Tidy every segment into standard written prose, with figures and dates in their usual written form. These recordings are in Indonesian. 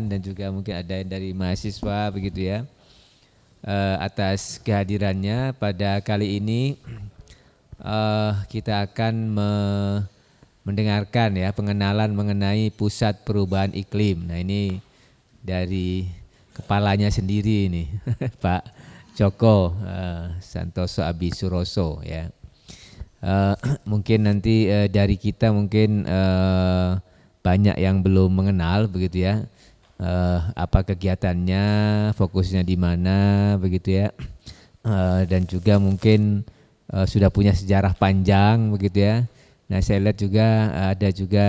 dan juga mungkin ada yang dari mahasiswa begitu ya, atas kehadirannya pada kali ini. Kita akan mendengarkan ya pengenalan mengenai pusat perubahan iklim. Nah ini dari kepalanya sendiri ini Pak Joko Santoso Abisuroso ya. Mungkin nanti dari kita mungkin banyak yang belum mengenal begitu ya, apa kegiatannya, fokusnya di mana begitu ya. Dan juga mungkin sudah punya sejarah panjang begitu ya. Nah saya lihat juga ada juga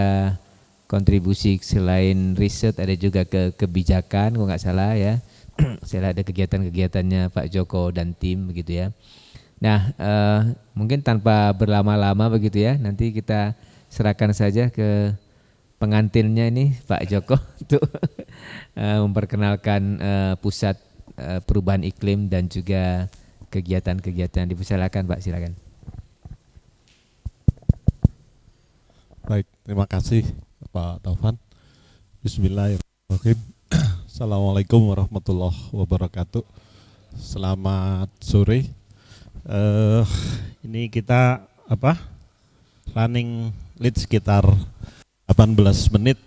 kontribusi selain riset ada juga ke kebijakan kalau nggak salah ya. Saya lihat ada kegiatan-kegiatannya Pak Joko dan tim begitu ya. Nah mungkin tanpa berlama-lama begitu ya, nanti kita serahkan saja ke pengantinnya ini Pak Joko untuk memperkenalkan pusat perubahan iklim dan juga kegiatan-kegiatan. Dipersilakan Pak, silakan. Baik, terima kasih Pak Taufan. Bismillahirrahmanirrahim. Assalamualaikum warahmatullahi wabarakatuh. Selamat sore. Ini kita running lead sekitar 18 menit.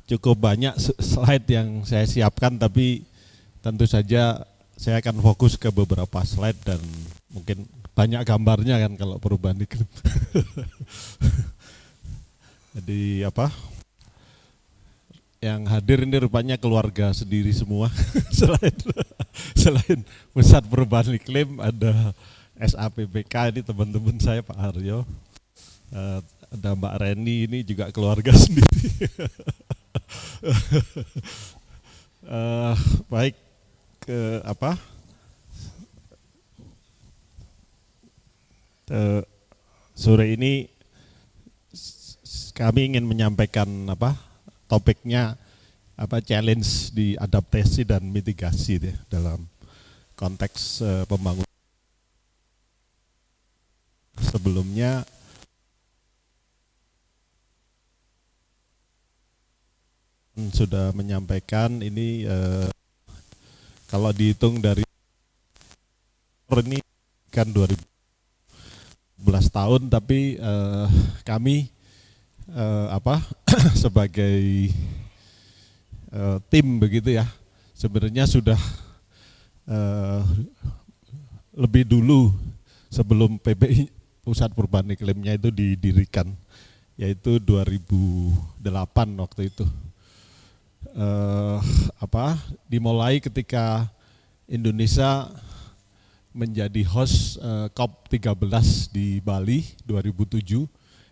Cukup banyak slide yang saya siapkan, tapi tentu saja saya akan fokus ke beberapa slide dan mungkin banyak gambarnya kan kalau perubahan iklim. Jadi yang hadir ini rupanya keluarga sendiri semua. selain pusat perubahan iklim ada SAPBK, ini teman-teman saya Pak Haryo, ada Mbak Reni, ini juga keluarga sendiri. Baik, sore ini kami ingin menyampaikan topiknya challenge di adaptasi dan mitigasi ya, dalam konteks pembangunan. Sebelumnya sudah menyampaikan ini kalau dihitung dari ini kan 2011 tahun, tapi kami sebagai tim begitu ya, sebenarnya sudah lebih dulu sebelum PPI Pusat Perubahan Iklimnya itu didirikan, yaitu 2008 waktu itu. Dimulai ketika Indonesia menjadi host COP13 di Bali 2007,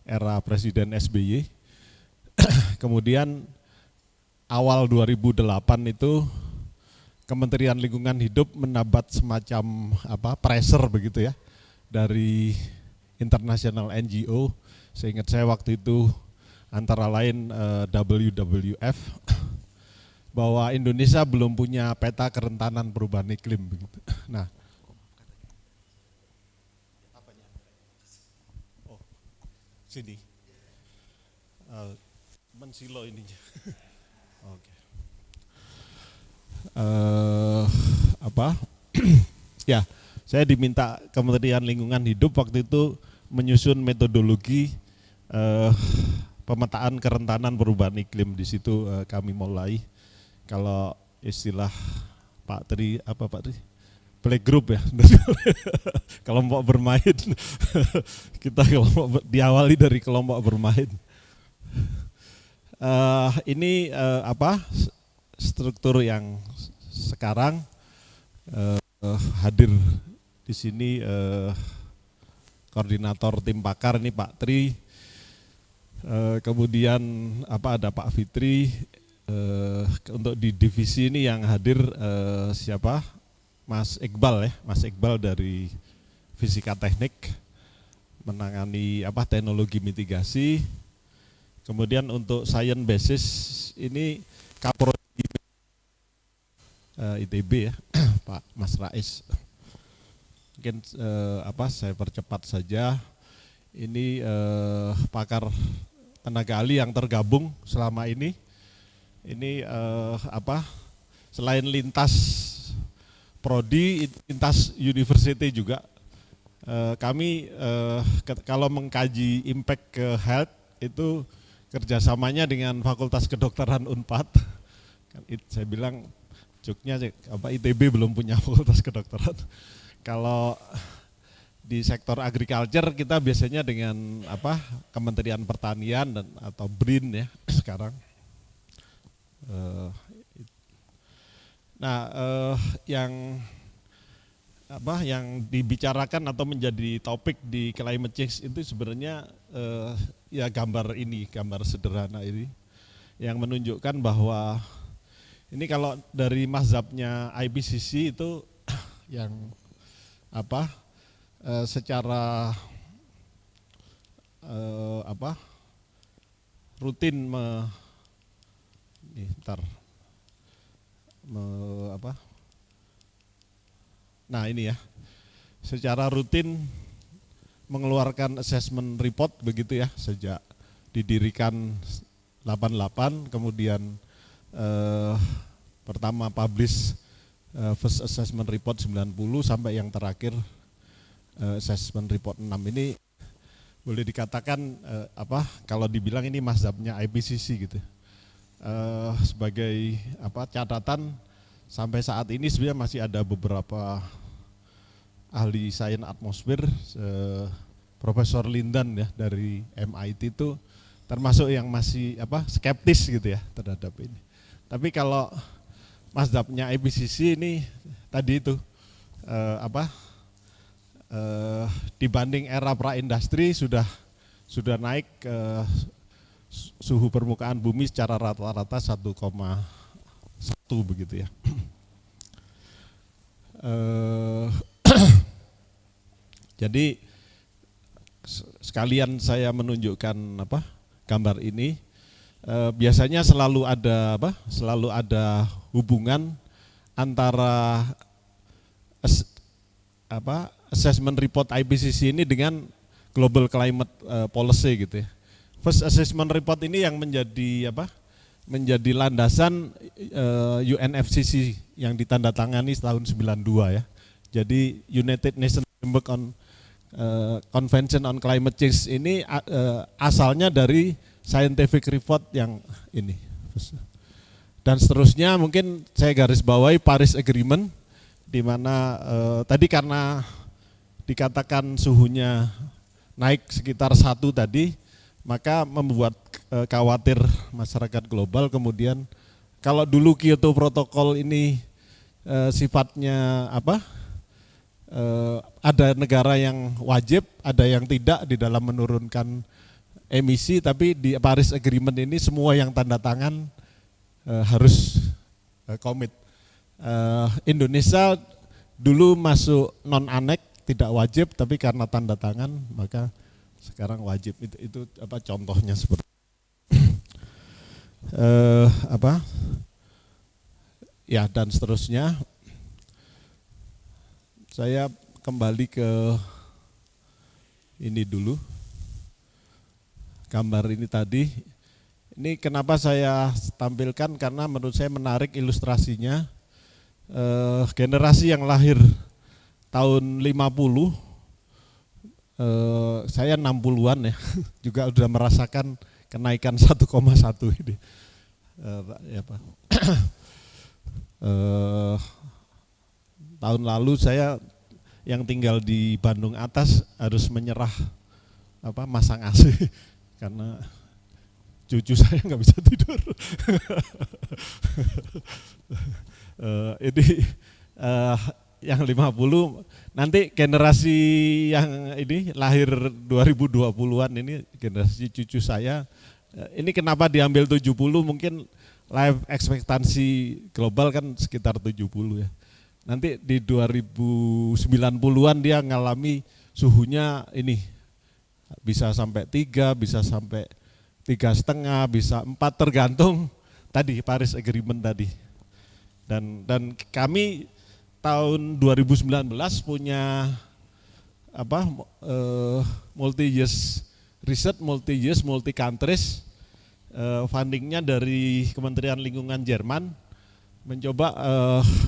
era Presiden SBY. Kemudian awal 2008 itu Kementerian Lingkungan Hidup menabat semacam pressure begitu ya dari international NGO. Seingat saya waktu itu antara lain WWF, bahwa Indonesia belum punya peta kerentanan perubahan iklim begitu. Nah, sini mensilo ininya. Oke. Ya, saya diminta Kementerian Lingkungan Hidup waktu itu menyusun metodologi pemetaan kerentanan perubahan iklim. Di situ kami mulai, kalau istilah Pak Tri, Pak Tri? Playgroup ya, kelompok bermain. Kita diawali dari kelompok bermain. Ini struktur yang sekarang hadir di sini, koordinator tim pakar ini Pak Tri, kemudian ada Pak Fitri, untuk di divisi ini yang hadir siapa? Mas Iqbal ya, Mas Iqbal dari Fisika Teknik, menangani teknologi mitigasi. Kemudian untuk science basis ini Kaprodi ITB ya, Pak Mas Rais. Mungkin saya percepat saja. Ini pakar tenaga ahli yang tergabung selama ini selain lintas prodi, lintas university juga kami kalau mengkaji impact ke health itu kerjasamanya dengan Fakultas Kedokteran Unpad. Saya bilang joknya ITB belum punya Fakultas Kedokteran. Kalau di sektor agriculture kita biasanya dengan Kementerian Pertanian dan atau BRIN ya sekarang. Yang dibicarakan atau menjadi topik di climate change itu sebenarnya ya gambar sederhana ini yang menunjukkan bahwa ini kalau dari mazhabnya IPCC itu yang secara rutin secara rutin mengeluarkan assessment report begitu ya sejak didirikan 88, kemudian pertama publish first assessment report 90 sampai yang terakhir assessment report 6 ini boleh dikatakan kalau dibilang ini mazhabnya IPCC gitu. Sebagai catatan sampai saat ini sebenarnya masih ada beberapa ahli sains atmosfer, Profesor Lindan ya dari MIT itu termasuk yang masih skeptis gitu ya terhadap ini. Tapi kalau mazhabnya IPCC ini tadi itu dibanding era pra-industri sudah naik suhu permukaan bumi secara rata-rata 1,1 begitu ya. Jadi sekalian saya menunjukkan gambar ini, biasanya selalu ada hubungan antara assessment report IPCC ini dengan global climate policy gitu ya. First assessment report ini yang menjadi landasan UNFCCC yang ditandatangani tahun 92 ya. Jadi United Nations Framework on Convention on Climate Change ini asalnya dari scientific report yang ini. Dan seterusnya mungkin saya garis bawahi Paris Agreement, di mana tadi karena dikatakan suhunya naik sekitar 1 tadi, maka membuat khawatir masyarakat global. Kemudian kalau dulu Kyoto Protocol ini sifatnya ada negara yang wajib, ada yang tidak di dalam menurunkan emisi, tapi di Paris Agreement ini semua yang tanda tangan harus komit. Indonesia dulu masuk non-anek, tidak wajib, tapi karena tanda tangan maka sekarang wajib. Itu contohnya seperti ya, dan seterusnya. Saya kembali ke ini dulu, gambar ini tadi. Ini kenapa saya tampilkan, karena menurut saya menarik ilustrasinya. Generasi yang lahir tahun 50, saya 60-an ya, juga sudah merasakan kenaikan 1,1 ini. Tahun lalu saya yang tinggal di Bandung Atas harus menyerah masang AC karena cucu saya nggak bisa tidur. Ini yang 50, nanti generasi yang ini lahir 2020-an ini generasi cucu saya. Ini kenapa diambil 70, mungkin life ekspektansi global kan sekitar 70 ya. Nanti di 2090-an dia ngalami suhunya ini bisa sampai 3, bisa sampai 3,5, bisa 4, tergantung tadi Paris Agreement tadi. Dan kami tahun 2019 punya multi years riset multi-use, multi-countries, fundingnya dari Kementerian Lingkungan Jerman, mencoba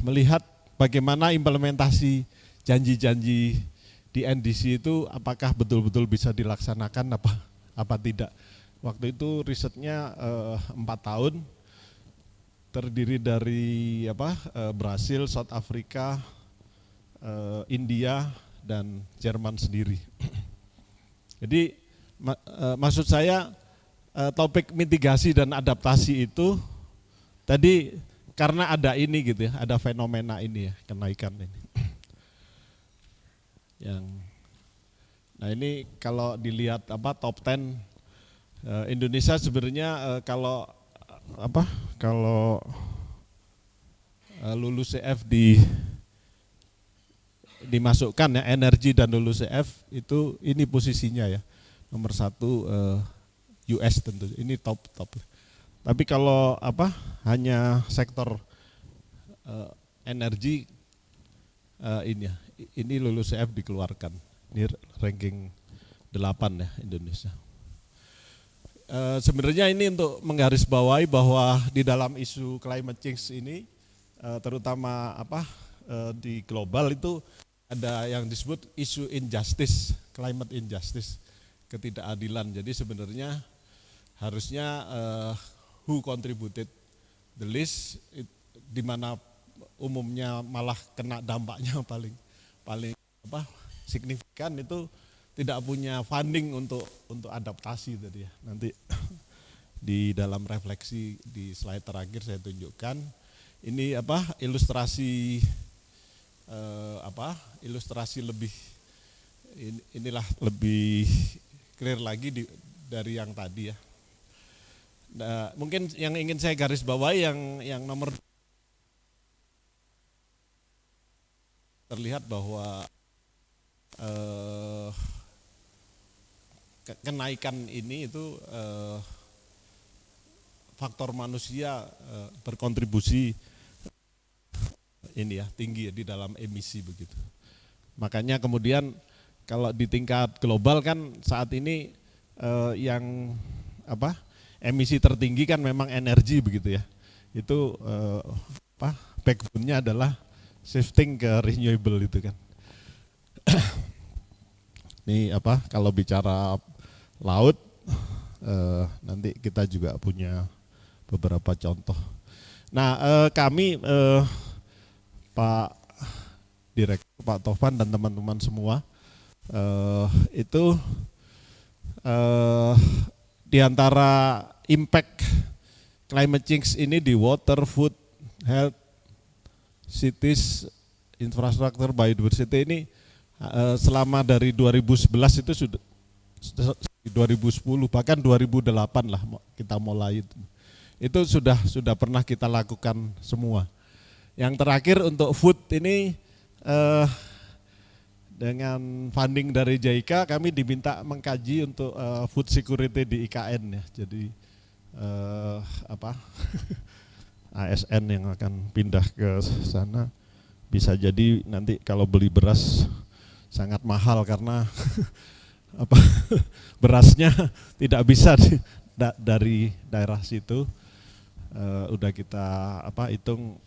melihat bagaimana implementasi janji-janji di NDC itu apakah betul-betul bisa dilaksanakan apa tidak. Waktu itu risetnya 4 tahun, terdiri dari Brasil, South Africa, India, dan Jerman sendiri. Jadi maksud saya topik mitigasi dan adaptasi itu tadi karena ada ini gitu ya, ada fenomena ini ya, kenaikan ini. Nah ini kalau dilihat top 10 Indonesia sebenarnya kalau lulus CF dimasukkan ya, energi dan lulus CF itu ini posisinya ya, nomor 1 US tentu, ini top. Tapi kalau hanya sektor energi ini lulus CF dikeluarkan, ini ranking 8 ya Indonesia. Sebenarnya ini untuk menggarisbawahi bahwa di dalam isu climate change ini terutama di global itu ada yang disebut isu injustice, climate injustice, ketidakadilan. Jadi sebenarnya harusnya who contributed the least, di mana umumnya malah kena dampaknya paling signifikan itu tidak punya funding untuk adaptasi tadi ya. Nanti di dalam refleksi di slide terakhir saya tunjukkan ini ilustrasi ilustrasi lebih lebih clear lagi dari yang tadi ya. Nah, mungkin yang ingin saya garis bawahi yang nomor terlihat bahwa kenaikan ini itu faktor manusia berkontribusi ini ya tinggi ya di dalam emisi begitu. Makanya kemudian kalau di tingkat global kan saat ini yang emisi tertinggi kan memang energi begitu ya. Itu backbone-nya adalah shifting ke renewable itu kan. Ini kalau bicara laut nanti kita juga punya beberapa contoh. Nah kami Pak Direktur, Pak Tovan dan teman-teman semua itu di antara impact climate change ini di water, food, health, cities, infrastruktur, biodiversity ini selama dari 2011 itu sudah 2010 bahkan 2008 lah kita mulai itu sudah pernah kita lakukan semua. Yang terakhir untuk food ini dengan funding dari JICA kami diminta mengkaji untuk food security di IKN ya. Jadi ASN yang akan pindah ke sana bisa jadi nanti kalau beli beras sangat mahal karena berasnya tidak bisa dari daerah situ. Udah kita hitung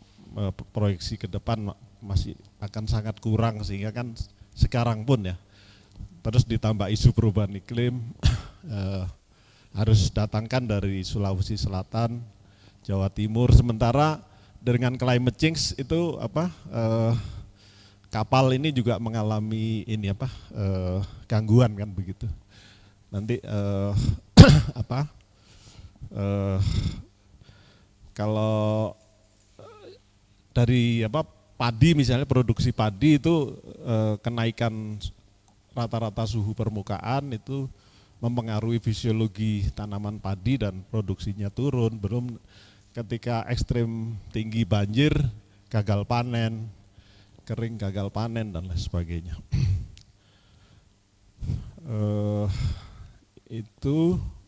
proyeksi ke depan masih akan sangat kurang sehingga kan sekarang pun ya. Terus ditambah isu perubahan iklim harus datangkan dari Sulawesi Selatan, Jawa Timur. Sementara dengan climate change itu kapal ini juga mengalami ini gangguan kan begitu. Nanti kalau dari padi misalnya produksi padi itu kenaikan rata-rata suhu permukaan itu mempengaruhi fisiologi tanaman padi dan produksinya turun. Belum ketika ekstrim tinggi banjir, gagal panen, kering gagal panen dan lain sebagainya.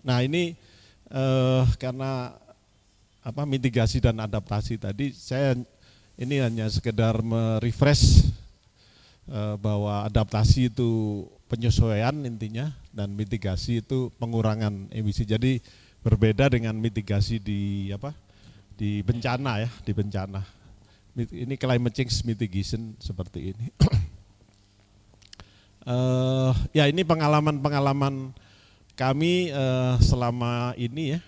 Nah ini karena mitigasi dan adaptasi tadi saya ini hanya sekedar merefresh bahwa adaptasi itu penyesuaian intinya dan mitigasi itu pengurangan emisi. Jadi berbeda dengan mitigasi di di bencana ya, di bencana. Ini climate change mitigation seperti ini. Ya ini pengalaman-pengalaman kami selama ini ya.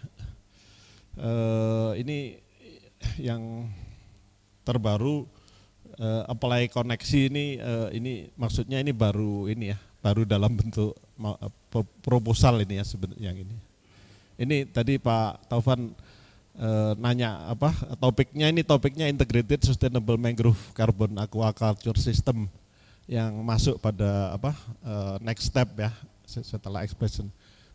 Ini yang terbaru apply koneksi ini maksudnya ini baru ini ya, baru dalam bentuk proposal ini ya sebenarnya yang ini. Ini tadi Pak Taufan nanya topiknya Integrated Sustainable Mangrove Carbon Aquaculture System yang masuk pada next step ya setelah expression.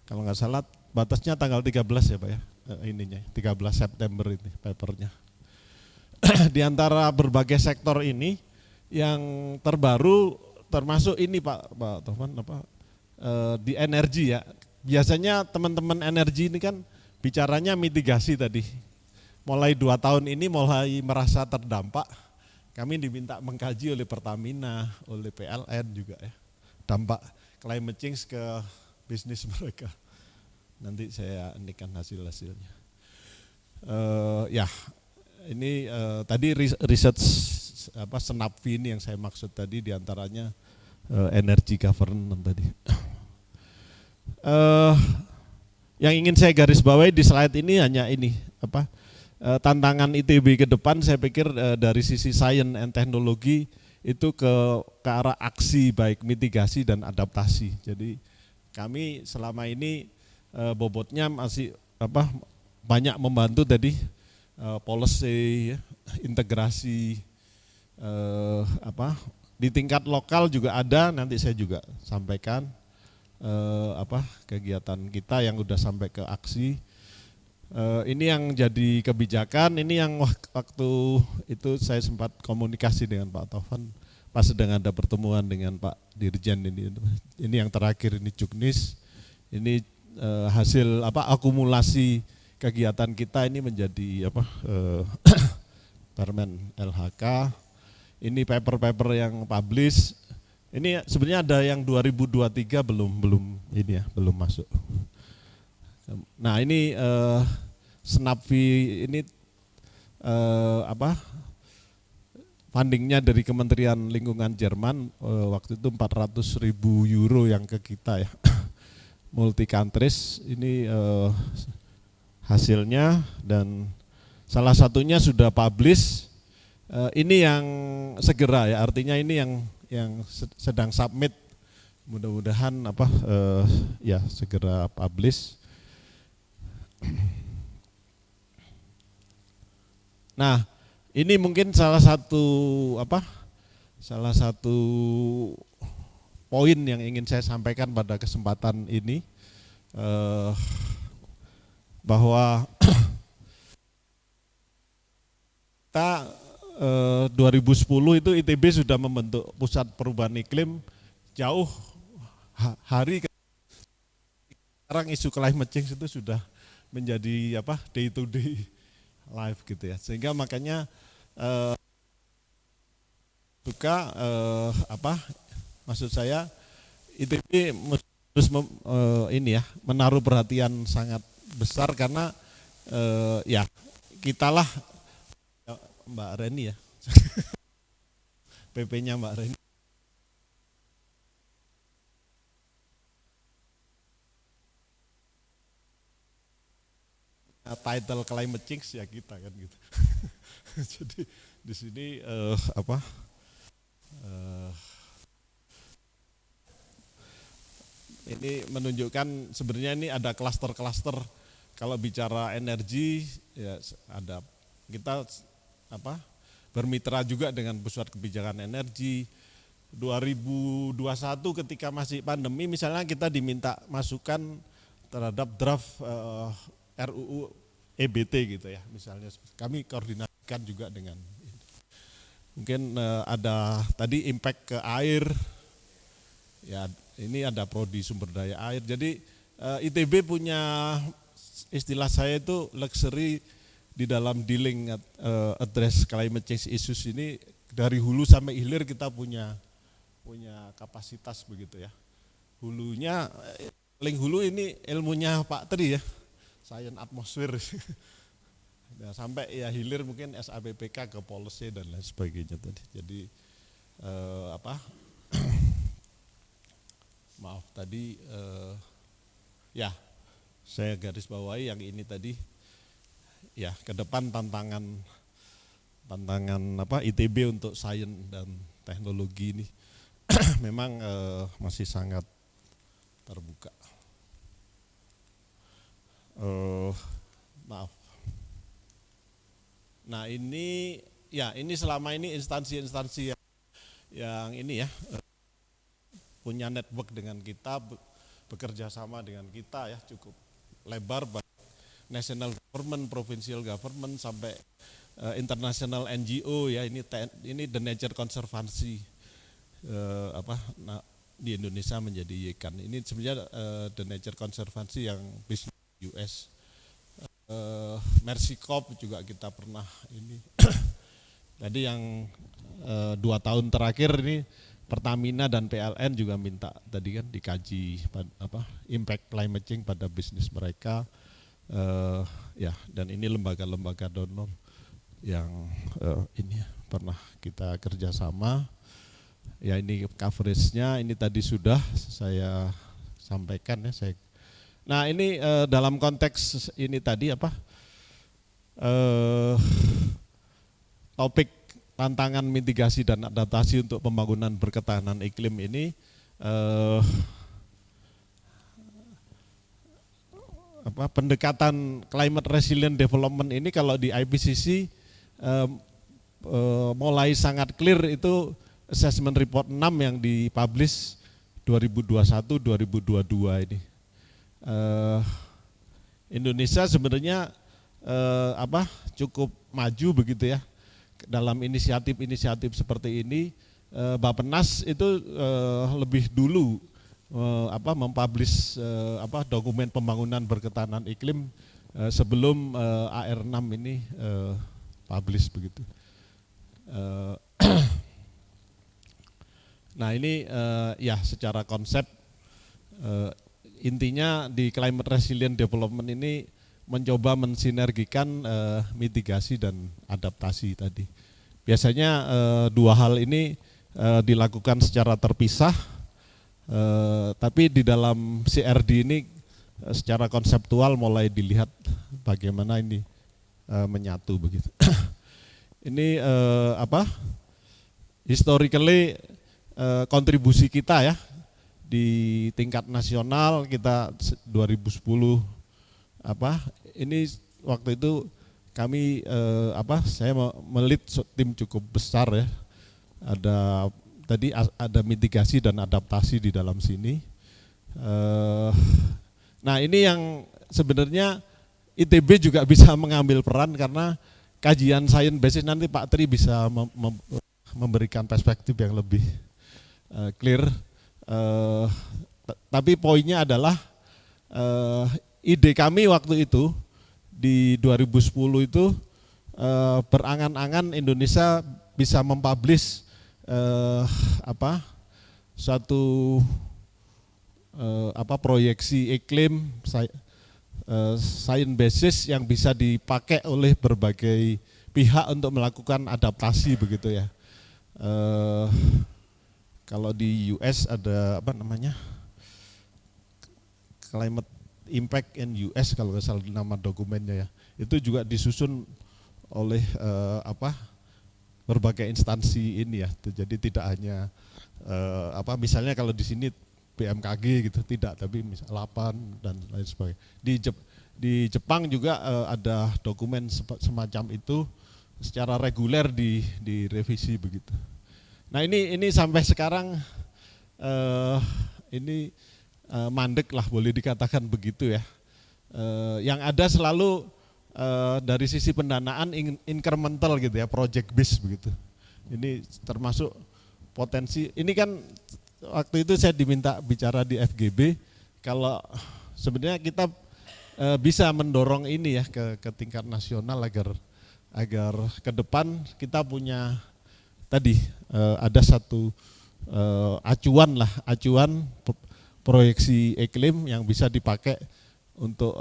Kalau nggak salah batasnya tanggal 13 ya Pak ya, ininya 13 September ini papernya. Di antara berbagai sektor ini yang terbaru termasuk ini Pak Taufan di energi ya. Biasanya teman-teman energi ini kan bicaranya mitigasi tadi. Mulai 2 tahun ini mulai merasa terdampak. Kami diminta mengkaji oleh Pertamina, oleh PLN juga ya. Dampak climate change ke bisnis mereka. Nanti saya indikan hasil-hasilnya. Ya, ini tadi research Senapvi ini yang saya maksud tadi diantaranya energy governance tadi. Yang ingin saya garis bawahi di slide ini hanya ini tantangan ITB ke depan. Saya pikir dari sisi sains dan teknologi itu ke arah aksi baik mitigasi dan adaptasi. Jadi kami selama ini bobotnya masih banyak membantu tadi policy ya, integrasi di tingkat lokal juga ada, nanti saya juga sampaikan kegiatan kita yang udah sampai ke aksi. Ini yang jadi kebijakan, ini yang waktu itu saya sempat komunikasi dengan Pak Taufan pas sedang ada pertemuan dengan Pak Dirjen ini yang terakhir ini Juknis. Ini hasil akumulasi kegiatan kita ini menjadi Permen LHK. Ini paper-paper yang publish. Ini sebenarnya ada yang 2023 belum ini ya, belum masuk. Nah, ini Senapvi ini fundingnya dari Kementerian Lingkungan Jerman waktu itu 400.000 euro yang ke kita ya. Multi countries ini hasilnya dan salah satunya sudah publish. Ini yang segera ya, artinya ini yang sedang submit, mudah-mudahan ya segera publish. Nah, ini mungkin salah satu poin yang ingin saya sampaikan pada kesempatan ini, bahwa kita 2010 itu ITB sudah membentuk pusat perubahan iklim jauh hari sekarang isu climate change itu sudah menjadi day to day life gitu ya, sehingga makanya maksud saya ITB terus menaruh perhatian sangat besar karena ya kitalah Mbak Reni ya, PP-nya Mbak Reni. Title climate change ya kita kan gitu. Jadi di sini ini menunjukkan sebenarnya ini ada klaster-klaster. Kalau bicara energi ya ada kita bermitra juga dengan pusat kebijakan energi. 2021 ketika masih pandemi misalnya kita diminta masukan terhadap draft RUU EBT gitu ya, misalnya kami koordinasikan juga dengan mungkin ada tadi impact ke air ya, ini ada prodi sumber daya air. Jadi ITB punya istilah saya itu luxury di dalam dealing address climate change issues ini, dari hulu sampai hilir kita punya punya kapasitas begitu ya. Hulunya, paling hulu ini ilmunya Pak Tri ya, sains atmosfer. Nah, sampai ya hilir mungkin SABPK ke policy dan lain sebagainya tadi. Jadi maaf tadi ya saya garis bawahi yang ini tadi ya ke depan tantangan ITB untuk sains dan teknologi ini memang masih sangat terbuka. Maaf. Nah ini selama ini instansi-instansi yang ini ya punya network dengan kita, bekerja sama dengan kita ya cukup lebar, national government, provincial government sampai international NGO ya, ini The Nature Conservancy di Indonesia menjadi YKAN. Ini sebenarnya The Nature Conservancy yang bisnis US. Mercy Corp juga kita pernah ini. Jadi yang 2 tahun terakhir ini Pertamina dan PLN juga minta tadi kan dikaji impact climate change pada bisnis mereka. Ya, dan ini lembaga-lembaga donor yang ini pernah kita kerjasama. Ya ini coveragenya ini tadi sudah saya sampaikan ya. Nah ini dalam konteks ini tadi topik tantangan mitigasi dan adaptasi untuk pembangunan berketahanan iklim ini pendekatan climate resilient development ini kalau di IPCC mulai sangat clear itu assessment report 6 yang dipublish 2021-2022 ini. Indonesia sebenarnya cukup maju begitu ya dalam inisiatif seperti ini. Bappenas itu lebih dulu mempublish dokumen pembangunan berketahanan iklim sebelum AR6 ini publish begitu. Nah ini ya secara konsep intinya di climate resilient development ini mencoba mensinergikan mitigasi dan adaptasi tadi. Biasanya 2 hal ini dilakukan secara terpisah, tapi di dalam CRD ini secara konseptual mulai dilihat bagaimana ini menyatu begitu. Ini historically kontribusi kita ya di tingkat nasional kita 2010 ini waktu itu kami saya melit tim cukup besar ya. Ada mitigasi dan adaptasi di dalam sini. Nah ini yang sebenarnya ITB juga bisa mengambil peran karena kajian science basis nanti Pak Tri bisa memberikan perspektif yang lebih clear. Tapi poinnya adalah ide kami waktu itu di 2010 itu berangan-angan Indonesia bisa mempublish suatu proyeksi iklim science basis yang bisa dipakai oleh berbagai pihak untuk melakukan adaptasi begitu ya. Kalau di US ada Climate Impact in US kalau nggak salah nama dokumennya ya. Itu juga disusun oleh berbagai instansi ini ya. Jadi tidak hanya misalnya kalau di sini BMKG gitu tidak, tapi misal LAPAN dan lain sebagainya. Di Jepang juga ada dokumen semacam itu secara reguler direvisi begitu. Nah ini sampai sekarang ini mandek lah boleh dikatakan begitu ya. Yang ada selalu dari sisi pendanaan incremental gitu ya, project based begitu. Ini termasuk potensi. Ini kan waktu itu saya diminta bicara di FGB kalau sebenarnya kita bisa mendorong ini ya ke tingkat nasional agar ke depan kita punya tadi ada satu acuan proyeksi iklim yang bisa dipakai untuk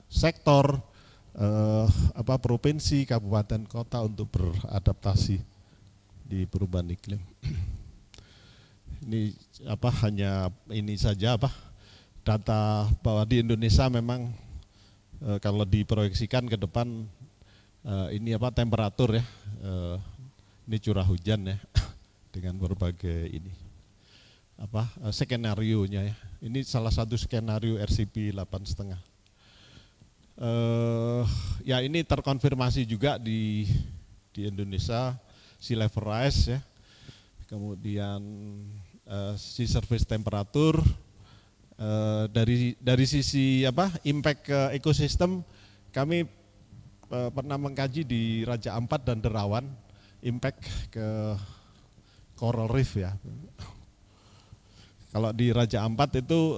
sektor provinsi, kabupaten, kota untuk beradaptasi di perubahan iklim. Ini hanya ini saja data bahwa di Indonesia memang kalau diproyeksikan ke depan ini temperatur ya, ini curah hujan ya dengan berbagai ini skenario-nya ya. Ini salah satu skenario RCP 8,5. Ya ini terkonfirmasi juga di Indonesia sea level rise ya. Kemudian sea surface temperature, dari sisi impact ke ekosistem, kami pernah mengkaji di Raja Ampat dan Derawan impact ke coral reef ya. Kalau di Raja Ampat itu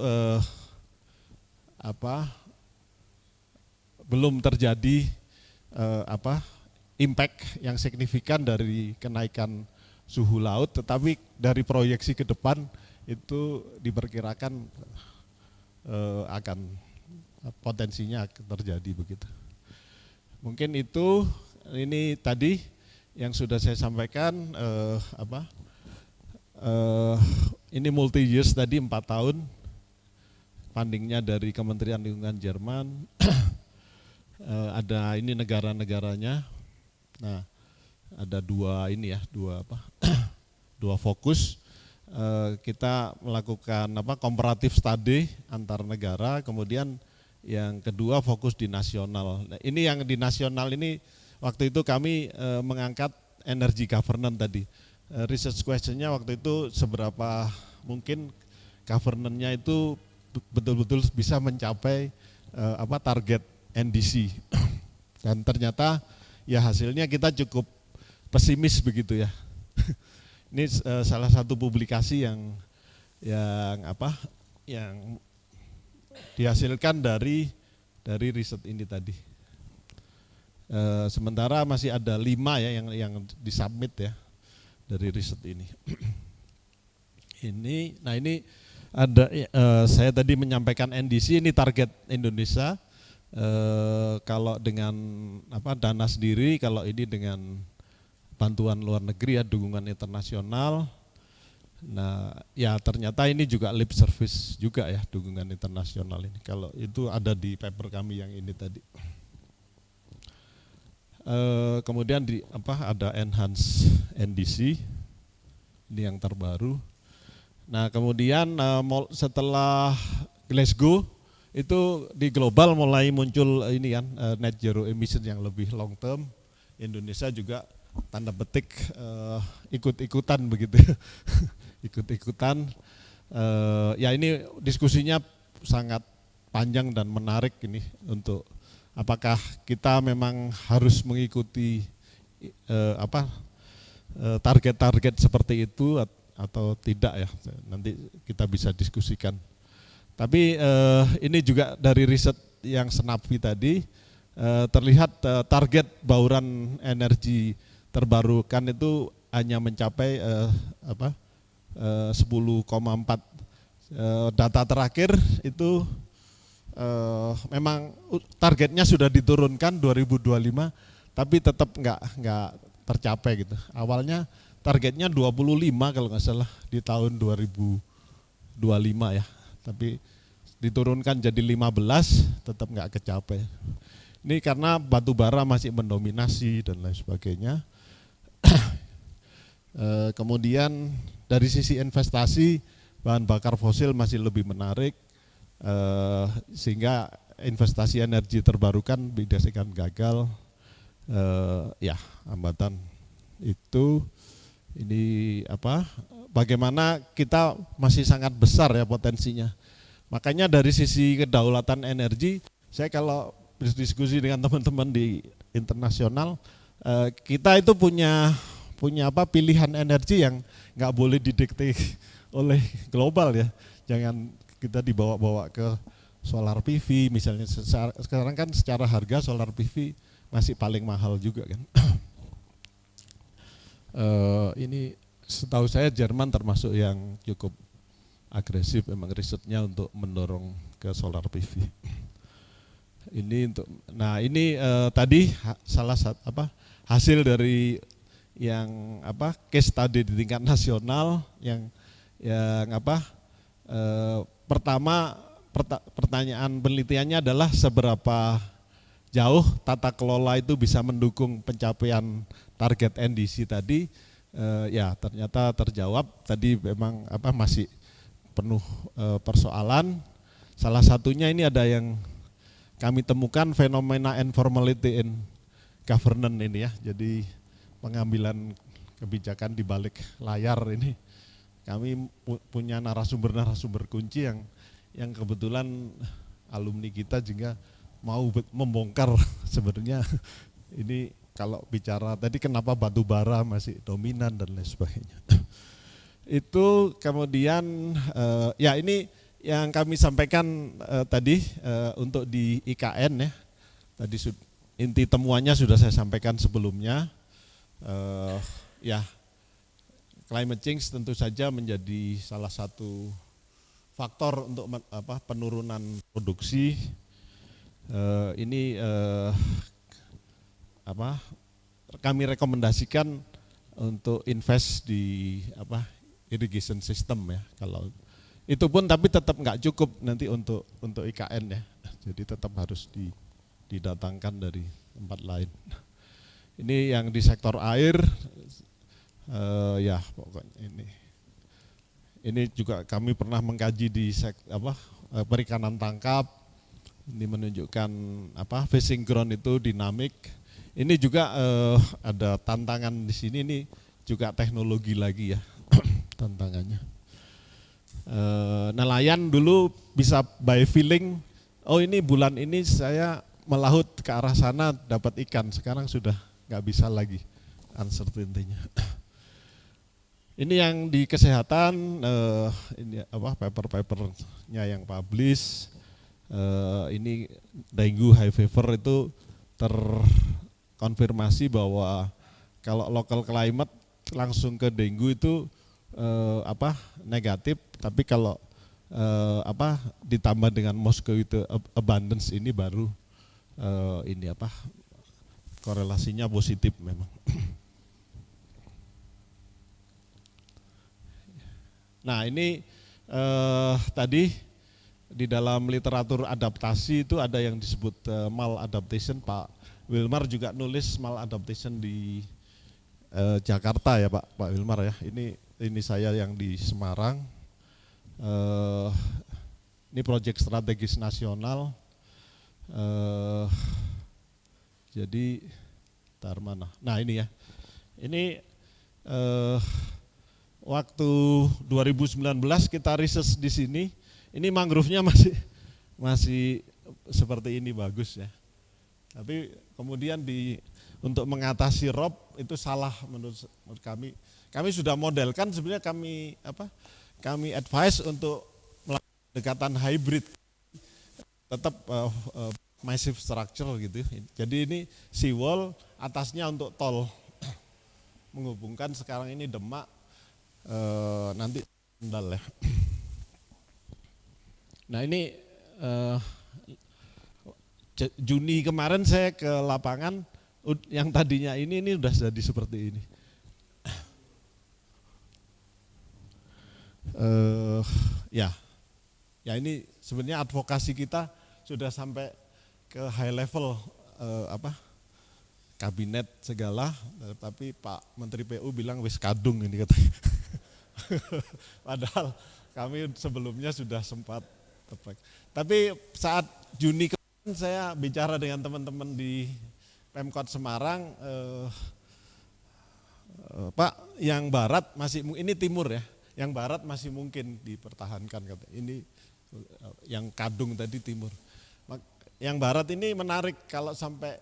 belum terjadi impact yang signifikan dari kenaikan suhu laut, tetapi dari proyeksi ke depan itu diperkirakan akan potensinya terjadi begitu. Mungkin itu ini tadi yang sudah saya sampaikan, ini multi years tadi 4 tahun, fundingnya dari Kementerian Lingkungan Jerman, ada ini negara-negaranya. Nah, ada dua fokus. Kita melakukan comparative study antar negara, kemudian yang kedua fokus di nasional. Nah, ini yang di nasional ini waktu itu kami mengangkat energy governance tadi. Research questionnya waktu itu seberapa mungkin governance-nya itu betul-betul bisa mencapai target NDC. Dan ternyata ya hasilnya kita cukup pesimis begitu ya. Ini salah satu publikasi yang dihasilkan dari riset ini tadi. Sementara masih ada 5 ya yang disubmit ya dari riset ini. Ini ada saya tadi menyampaikan NDC, ini target Indonesia. Kalau dengan dana sendiri, kalau ini dengan bantuan luar negeri ya, dukungan internasional. Nah, ya ternyata ini juga lip service juga ya, dukungan internasional ini. Kalau itu ada di paper kami yang ini tadi. Kemudian ada enhance NDC, ini yang terbaru. Nah, kemudian setelah Glasgow itu di global mulai muncul ini kan net zero emission yang lebih long term. Indonesia juga tanda petik ikut-ikutan begitu. Ikut-ikutan. Ya ini diskusinya sangat panjang dan menarik ini untuk apakah kita memang harus mengikuti target-target seperti itu atau tidak ya. Nanti kita bisa diskusikan. Tapi ini juga dari riset yang Senapi tadi terlihat target bauran energi terbarukan itu hanya mencapai 10,4. Data terakhir itu memang targetnya sudah diturunkan 2025, tapi tetap nggak tercapai gitu. Awalnya targetnya 25 kalau nggak salah di tahun 2025 ya. Tapi diturunkan jadi 15, tetap nggak kecapai. Ini karena batu bara masih mendominasi dan lain sebagainya. Kemudian dari sisi investasi, bahan bakar fosil masih lebih menarik, sehingga investasi energi terbarukan didasarkan gagal. Ya, hambatan itu ini bagaimana kita masih sangat besar ya potensinya. Makanya dari sisi kedaulatan energi, saya kalau berdiskusi dengan teman-teman di internasional, kita itu punya pilihan energi yang nggak boleh didikte oleh global ya. Jangan kita dibawa-bawa ke solar PV misalnya. Sekarang kan secara harga solar PV masih paling mahal juga kan. Ini setahu saya Jerman termasuk yang cukup agresif memang risetnya untuk mendorong ke solar PV. Ini untuk, nah ini tadi salah satu hasil dari yang case study di tingkat nasional yang pertama pertanyaan penelitiannya adalah seberapa jauh tata kelola itu bisa mendukung pencapaian target NDC tadi. Ya ternyata terjawab tadi memang masih penuh persoalan. Salah satunya ini ada yang kami temukan fenomena informality in governance ini ya. Jadi pengambilan kebijakan di balik layar ini. Kami punya narasumber kunci yang kebetulan alumni kita juga mau membongkar sebenarnya ini kalau bicara tadi kenapa batu bara masih dominan dan lain sebagainya. Itu kemudian ya ini yang kami sampaikan tadi untuk di IKN ya. Tadi inti temuannya sudah saya sampaikan sebelumnya. Ya climate change tentu saja menjadi salah satu faktor untuk penurunan produksi. Ini kami rekomendasikan untuk invest di irrigation system ya. Kalau itu pun tapi tetap nggak cukup nanti untuk IKN ya. Jadi tetap harus didatangkan dari tempat lain. Ini yang di sektor air ya pokoknya ini juga kami pernah mengkaji di perikanan tangkap. Ini menunjukkan fishing ground itu dinamik. Ini juga ada tantangan di sini, ini juga teknologi lagi ya tantangannya. Nelayan dulu bisa by feeling, oh ini bulan ini saya melaut ke arah sana dapat ikan, sekarang sudah nggak bisa lagi, uncertainty-nya. Ini yang di kesehatan, ini paper-papernya yang publish. Ini dengue high fever itu terkonfirmasi bahwa kalau local climate langsung ke dengue itu negatif, tapi kalau ditambah dengan mosquito abundance ini baru korelasinya positif memang. Nah ini tadi di dalam literatur adaptasi itu ada yang disebut maladaptation. Pak Wilmar juga nulis maladaptation di Jakarta ya Pak Wilmar ya. Ini saya yang di Semarang. Ini proyek strategis nasional. Jadi tar mana? Nah ini ya. Ini waktu 2019 kita riset di sini. Ini mangrove-nya masih seperti ini bagus ya. Tapi kemudian untuk mengatasi rob itu salah menurut kami. Kami sudah modelkan sebenarnya kami advise untuk melakukan pendekatan hybrid. Tetap massive structure gitu. Jadi ini seawall, atasnya untuk tol. Menghubungkan sekarang ini Demak nanti Kendal ya. Nah ini Juni kemarin saya ke lapangan, yang tadinya ini udah jadi seperti ini. Ya ini sebenarnya advokasi kita sudah sampai ke high level kabinet segala, tapi Pak Menteri PU bilang wis kadung ini katanya. Padahal kami sebelumnya sudah sempat. Tapi saat Juni kemarin saya bicara dengan teman-teman di Pemkot Semarang, Pak yang barat masih, ini timur ya, yang barat masih mungkin dipertahankan kata. Ini yang kadung tadi timur. Yang barat ini menarik kalau sampai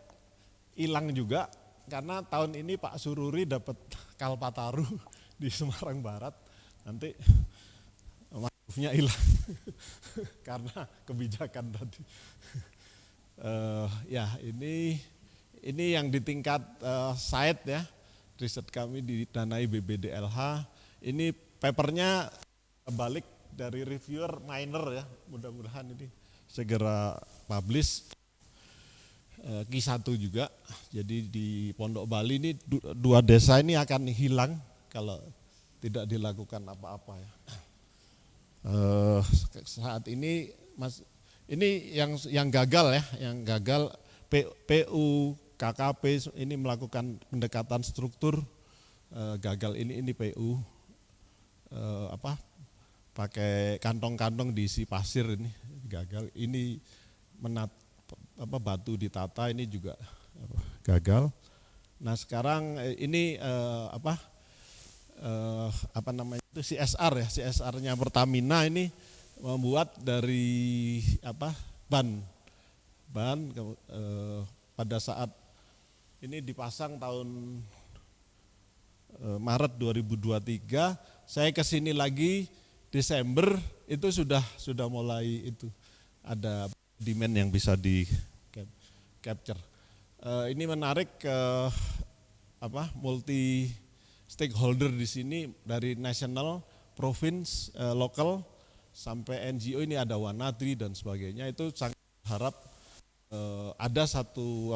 hilang juga, karena tahun ini Pak Sururi dapat Kalpataru di Semarang Barat, nanti mangrove-nya hilang karena kebijakan tadi. Ya ini yang di tingkat site ya, riset kami didanai BBDLH. Ini papernya balik dari reviewer minor ya, mudah-mudahan ini segera publish. Q1 juga, jadi di Pondok Bali ini dua desa ini akan hilang kalau tidak dilakukan apa-apa ya. Saat ini Mas, ini yang gagal ya, yang gagal PU KKP ini melakukan pendekatan struktur, gagal ini PU pakai kantong-kantong diisi pasir ini gagal, ini batu ditata ini juga gagal. Nah sekarang ini CSR ya, CSR-nya Pertamina ini membuat dari ban pada saat ini dipasang tahun Maret 2023, saya kesini lagi Desember itu sudah mulai itu ada demand yang bisa di capture. Ini menarik multi stakeholder di sini dari national, province, lokal sampai NGO, ini ada Wanadri dan sebagainya. Itu sangat harap ada satu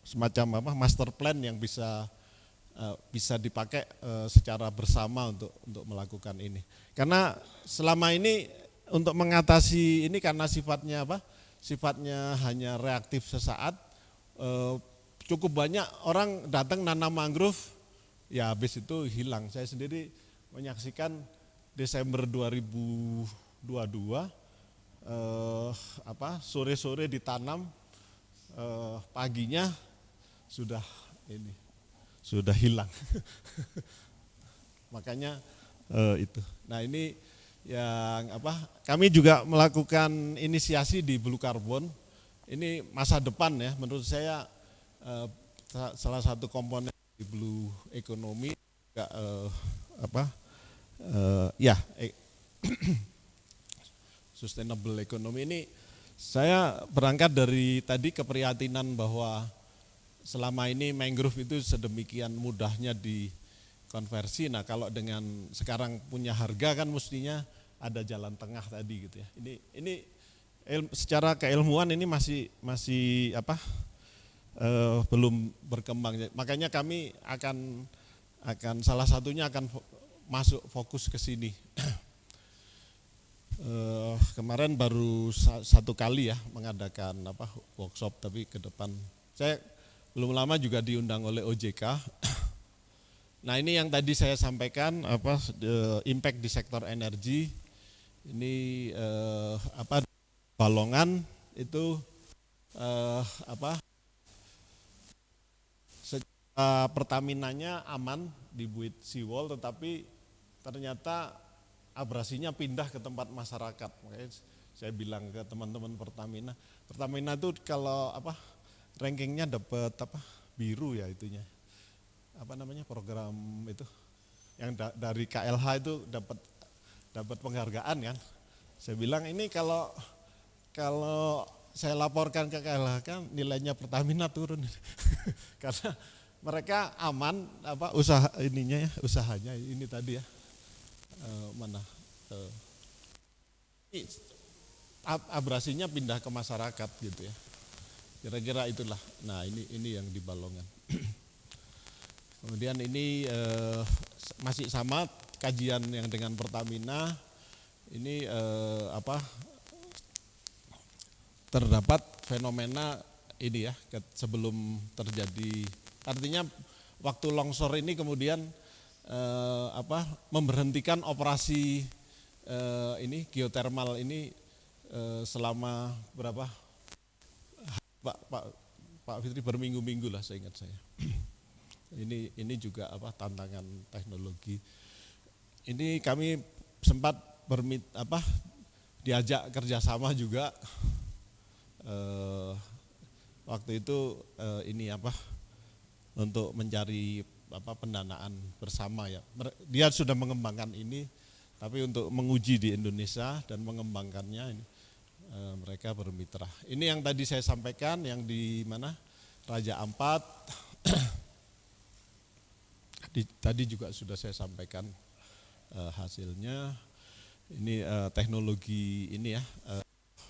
semacam master plan yang bisa dipakai secara bersama untuk melakukan ini. Karena selama ini untuk mengatasi ini karena sifatnya hanya reaktif sesaat, cukup banyak orang datang nanam mangrove, ya habis itu hilang. Saya sendiri menyaksikan Desember 2022, sore-sore ditanam, paginya sudah hilang. Makanya itu. Nah ini yang kami juga melakukan inisiasi di Blue Carbon. Ini masa depan ya, menurut saya salah satu komponen di Blue Economy juga sustainable economy ini. Saya berangkat dari tadi keprihatinan bahwa selama ini mangrove itu sedemikian mudahnya dikonversi. Nah kalau dengan sekarang punya harga kan mestinya ada jalan tengah tadi gitu ya. Ini secara keilmuan ini masih belum berkembang. Makanya kami akan salah satunya akan masuk fokus ke sini. Kemarin baru satu kali ya mengadakan workshop, tapi ke depan saya belum lama juga diundang oleh OJK. Nah ini yang tadi saya sampaikan impact di sektor energi ini Balongan itu Pertaminanya aman dibuat seawall, tetapi ternyata abrasinya pindah ke tempat masyarakat. Makanya saya bilang ke teman-teman Pertamina itu kalau rankingnya dapat biru ya itunya. Program itu yang dari KLH itu dapat penghargaan kan. Saya bilang ini kalau saya laporkan ke KLH kan nilainya Pertamina turun. Karena mereka aman usahanya ini tadi ya. Abrasinya pindah ke masyarakat gitu ya. Kira-kira itulah. Nah, ini yang di Balongan. Kemudian ini masih sama kajian yang dengan Pertamina. Ini terdapat fenomena ini ya sebelum terjadi, artinya waktu longsor ini kemudian memberhentikan operasi ini geothermal ini selama berapa Pak Fitri, berminggu-minggu lah saya ingat saya. Ini juga tantangan teknologi. Ini kami sempat diajak kerjasama juga waktu itu untuk mencari pendanaan bersama ya. Dia sudah mengembangkan ini, tapi untuk menguji di Indonesia dan mengembangkannya ini mereka bermitra. Ini yang tadi saya sampaikan yang di mana Raja Ampat. tadi juga sudah saya sampaikan hasilnya. Ini teknologi ini ya,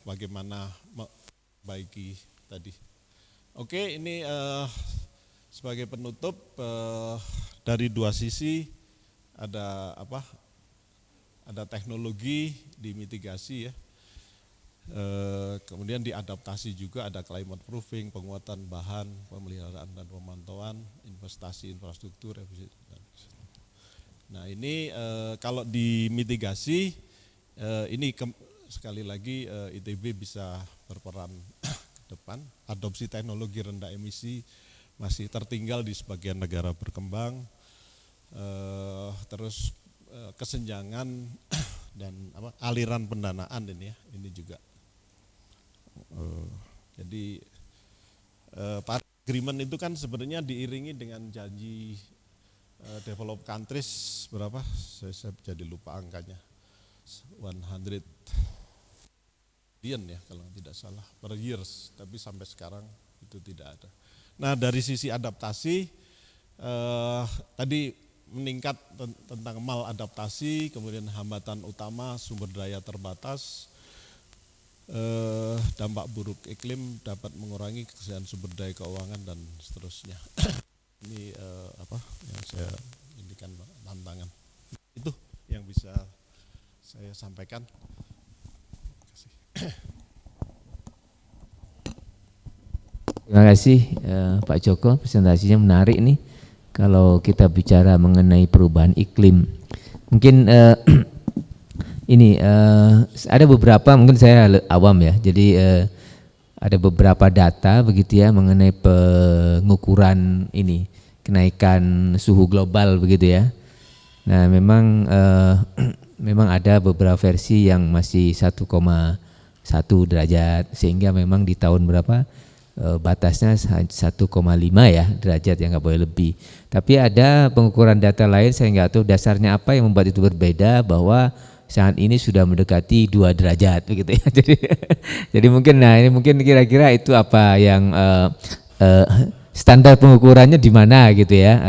bagaimana memperbaiki tadi. Oke, ini sebagai penutup dari dua sisi ada apa? Ada teknologi di mitigasi ya. Kemudian diadaptasi juga ada climate proofing, penguatan bahan, pemeliharaan dan pemantauan, investasi infrastruktur. Nah ini kalau di mitigasi ini sekali lagi ITB bisa berperan ke depan. Adopsi teknologi rendah emisi masih tertinggal di sebagian negara berkembang. Terus kesenjangan dan aliran pendanaan ini ya, ini juga. Jadi Paris Agreement itu kan sebenarnya diiringi dengan janji developed countries berapa? Saya jadi lupa angkanya. 100 billion ya kalau tidak salah per years, tapi sampai sekarang itu tidak ada. Nah dari sisi adaptasi tadi meningkat tentang maladaptasi, kemudian hambatan utama sumber daya terbatas, dampak buruk iklim dapat mengurangi ketersediaan sumber daya keuangan dan seterusnya. Ini apa yang saya indikan tantangan. Itu yang bisa saya sampaikan. Terima kasih Pak Joko, presentasinya menarik nih. Kalau kita bicara mengenai perubahan iklim, mungkin ini ada beberapa, mungkin saya awam ya, jadi ada beberapa data begitu ya mengenai pengukuran ini kenaikan suhu global begitu ya. Nah memang memang ada beberapa versi yang masih 1,1 derajat, sehingga memang di tahun berapa batasnya 1,5 ya derajat, yang nggak boleh lebih. Tapi ada pengukuran data lain, saya nggak tahu dasarnya apa yang membuat itu berbeda, bahwa saat ini sudah mendekati 2 derajat begitu ya. Jadi mungkin ini mungkin kira-kira itu apa yang standar pengukurannya di mana gitu ya,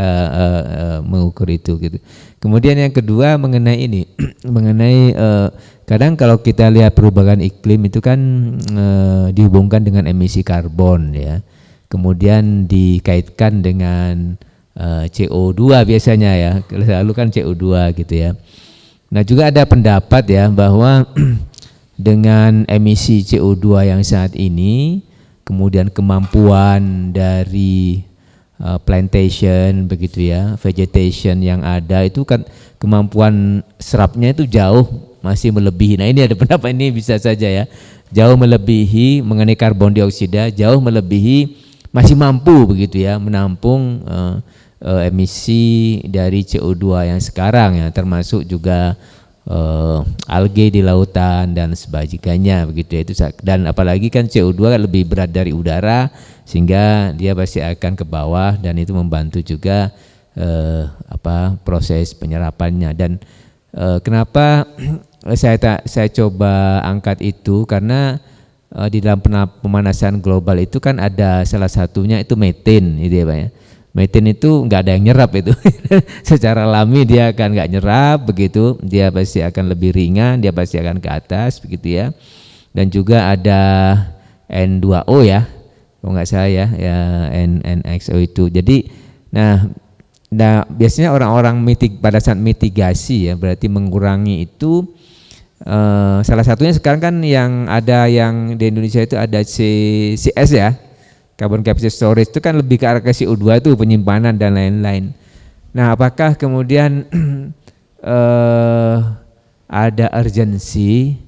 mengukur itu gitu. Kemudian yang kedua mengenai ini, mengenai kadang kalau kita lihat perubahan iklim itu kan dihubungkan dengan emisi karbon ya, kemudian dikaitkan dengan CO2 biasanya ya, selalu kan CO2 gitu ya. Nah juga ada pendapat ya bahwa dengan emisi CO2 yang saat ini, kemudian kemampuan dari plantation begitu ya, vegetation yang ada itu kan kemampuan serapnya itu jauh masih melebihi. Nah ini ada pendapat ini bisa saja ya, jauh melebihi mengenai karbon dioksida, jauh melebihi, masih mampu begitu ya menampung emisi dari CO2 yang sekarang ya, termasuk juga algae di lautan dan sebagainya begitu ya. Itu, dan apalagi kan CO2 kan lebih berat dari udara, sehingga dia pasti akan ke bawah, dan itu membantu juga proses penyerapannya. Dan kenapa saya coba angkat itu, karena di dalam pemanasan global itu kan ada salah satunya itu methane gitu ya Pak ya. Methane itu nggak ada yang nyerap itu. Secara alami dia akan nggak nyerap begitu, dia pasti akan lebih ringan, dia pasti akan ke atas begitu ya. Dan juga ada N2O ya, kalau nggak salah ya, NXO itu. Jadi nah biasanya orang-orang pada saat mitigasi ya, berarti mengurangi itu, salah satunya sekarang kan yang ada yang di Indonesia itu ada CCS ya, carbon capture storage, itu kan lebih ke arah ke CO2 itu, penyimpanan dan lain-lain. Nah apakah kemudian ada urgensi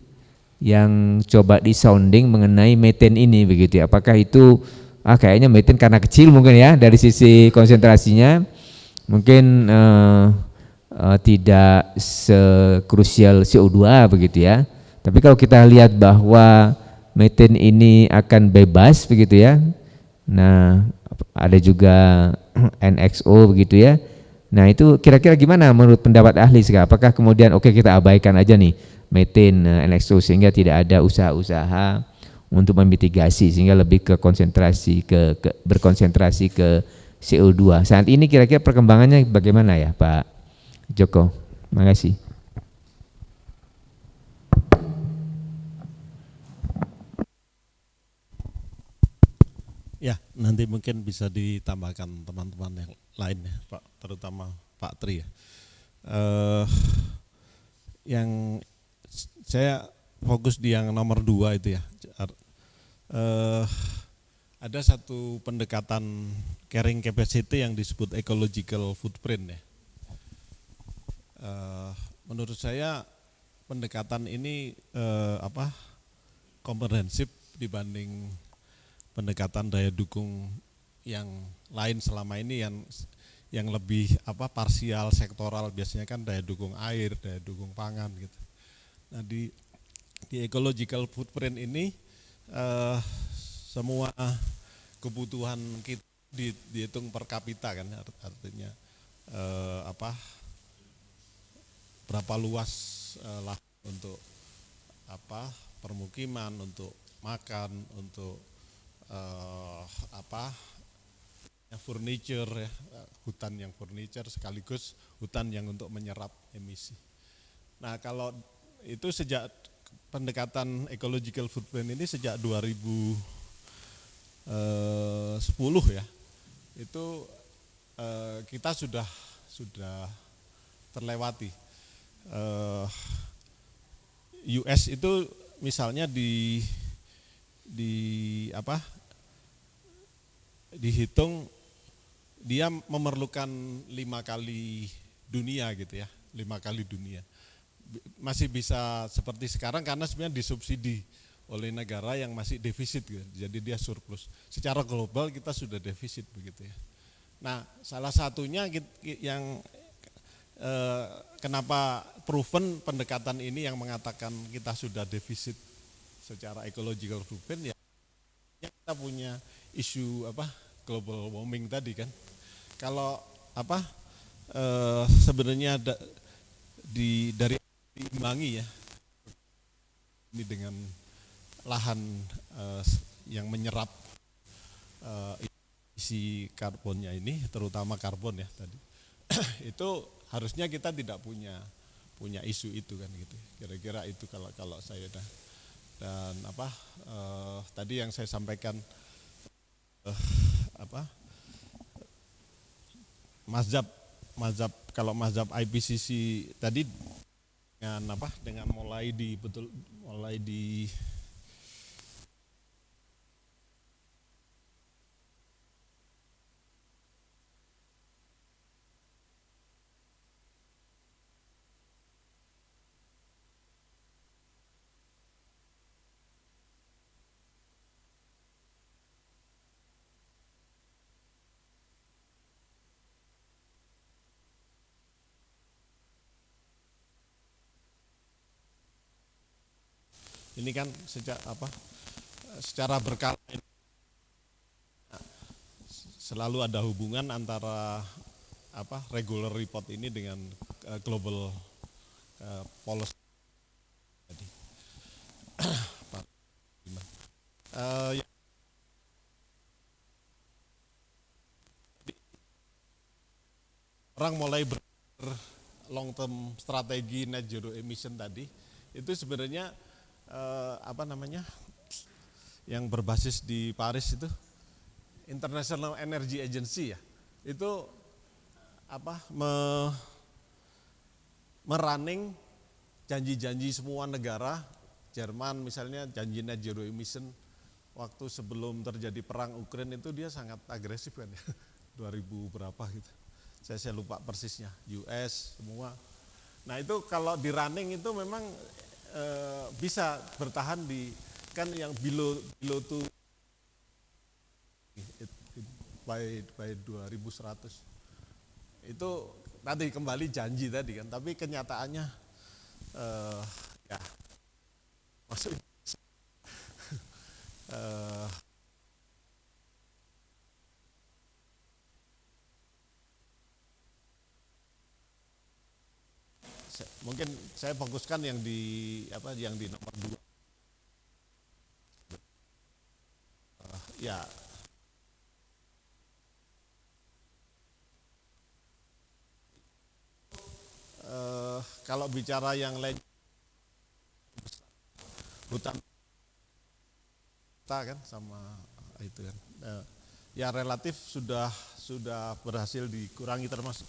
yang coba disounding mengenai methane ini begitu ya? Apakah itu kayaknya methane karena kecil mungkin ya dari sisi konsentrasinya, mungkin tidak sekrusial CO2 begitu ya. Tapi kalau kita lihat bahwa methane ini akan bebas begitu ya, nah ada juga NXO begitu ya. Nah itu kira-kira gimana menurut pendapat ahli sekarang? Apakah kemudian kita abaikan aja nih methane, NXO, sehingga tidak ada usaha-usaha untuk memitigasi, sehingga lebih ke konsentrasi berkonsentrasi ke CO2. Saat ini kira-kira perkembangannya bagaimana ya Pak Joko? Terima kasih. Ya, nanti mungkin bisa ditambahkan teman-teman yang lain ya, Pak, terutama Pak Tri ya. Yang saya fokus di yang nomor 2 itu ya. Ada satu pendekatan carrying capacity yang disebut ecological footprint ya. Menurut saya pendekatan ini komprehensif dibanding pendekatan daya dukung yang lain selama ini yang lebih parsial sektoral, biasanya kan daya dukung air, daya dukung pangan gitu. Nah di ecological footprint ini semua kebutuhan kita dihitung per kapita kan, artinya berapa luas lah untuk permukiman, untuk makan, untuk furniture ya, hutan yang furniture sekaligus hutan yang untuk menyerap emisi. Nah kalau itu sejak pendekatan ecological footprint ini sejak 2010 ya, itu kita sudah terlewati. US itu misalnya dihitung dia memerlukan 5 kali dunia gitu ya, 5 kali dunia. Masih bisa seperti sekarang karena sebenarnya disubsidi oleh negara yang masih defisit gitu. Jadi dia surplus. Secara global kita sudah defisit begitu ya. Nah, salah satunya yang kenapa proven pendekatan ini yang mengatakan kita sudah defisit secara ecological footprint ya, kita punya isu global warming tadi kan. Kalau sebenarnya dari diimbangi ya ini dengan lahan yang menyerap isi karbonnya ini, terutama karbon ya tadi. Itu harusnya kita tidak punya isu itu kan gitu. Kira-kira itu kalau saya dan tadi yang saya sampaikan mazhab kalau mazhab IPCC tadi dengan mulai di ini kan secara berkala selalu ada hubungan antara regular report ini dengan global policy. Orang mulai long term strategi net zero emission tadi itu sebenarnya yang berbasis di Paris itu International Energy Agency ya, itu merunning janji-janji semua negara. Jerman misalnya janji net zero emission waktu sebelum terjadi perang Ukraina itu dia sangat agresif kan ya, 2000 berapa gitu, saya lupa persisnya, US semua. Nah itu kalau di running itu memang bisa bertahan di kan yang below to by 2100 itu tadi kembali janji tadi kan, tapi kenyataannya ya maksudnya mungkin saya fokuskan yang di nomor 2 ya kalau bicara yang lain, hutan kita kan sama itu kan, ya relatif sudah berhasil dikurangi termasuk.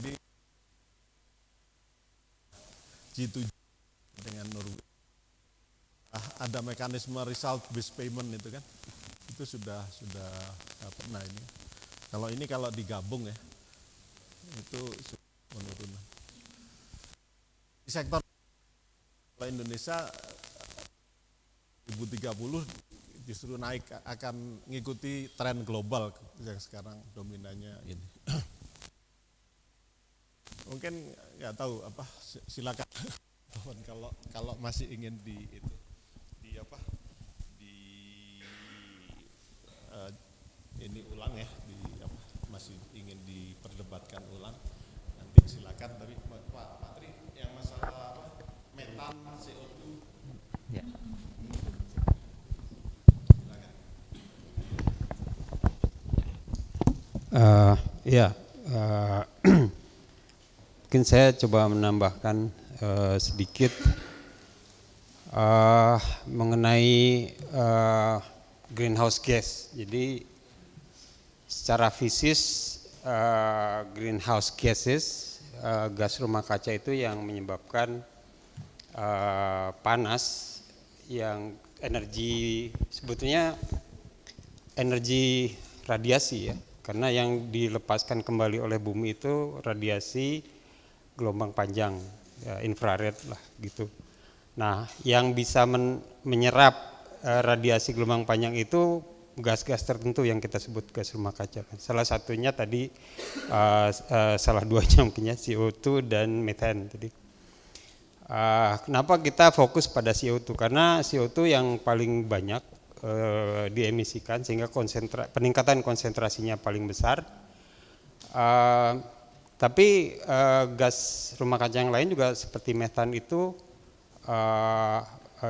Jadi G7 dengan Norwegia ada mekanisme result based payment itu kan, itu sudah dapat. Nah ini kalau digabung ya itu penurunan di sektor. Kalau Indonesia 2030 justru naik, akan mengikuti tren global yang sekarang dominannya ini. Mungkin nggak tahu apa, silakan kalau masih ingin ini ulang ya, masih ingin diperdebatkan ulang, nanti silakan. Tapi Pak Tri, yang masalah metan, CO2 Ya. Mungkin saya coba menambahkan sedikit mengenai greenhouse gas. Jadi secara fisik greenhouse gases, gas rumah kaca itu yang menyebabkan panas, yang sebetulnya energi radiasi ya, karena yang dilepaskan kembali oleh bumi itu radiasi gelombang panjang, ya, infrared lah gitu. Nah, yang bisa menyerap radiasi gelombang panjang itu gas-gas tertentu yang kita sebut gas rumah kaca. Salah satunya tadi, salah duanya mungkin ya, CO2 dan methane tadi. Kenapa kita fokus pada CO2? Karena CO2 yang paling banyak diemisikan, sehingga peningkatan konsentrasinya paling besar. Tapi gas rumah kaca yang lain juga seperti metan itu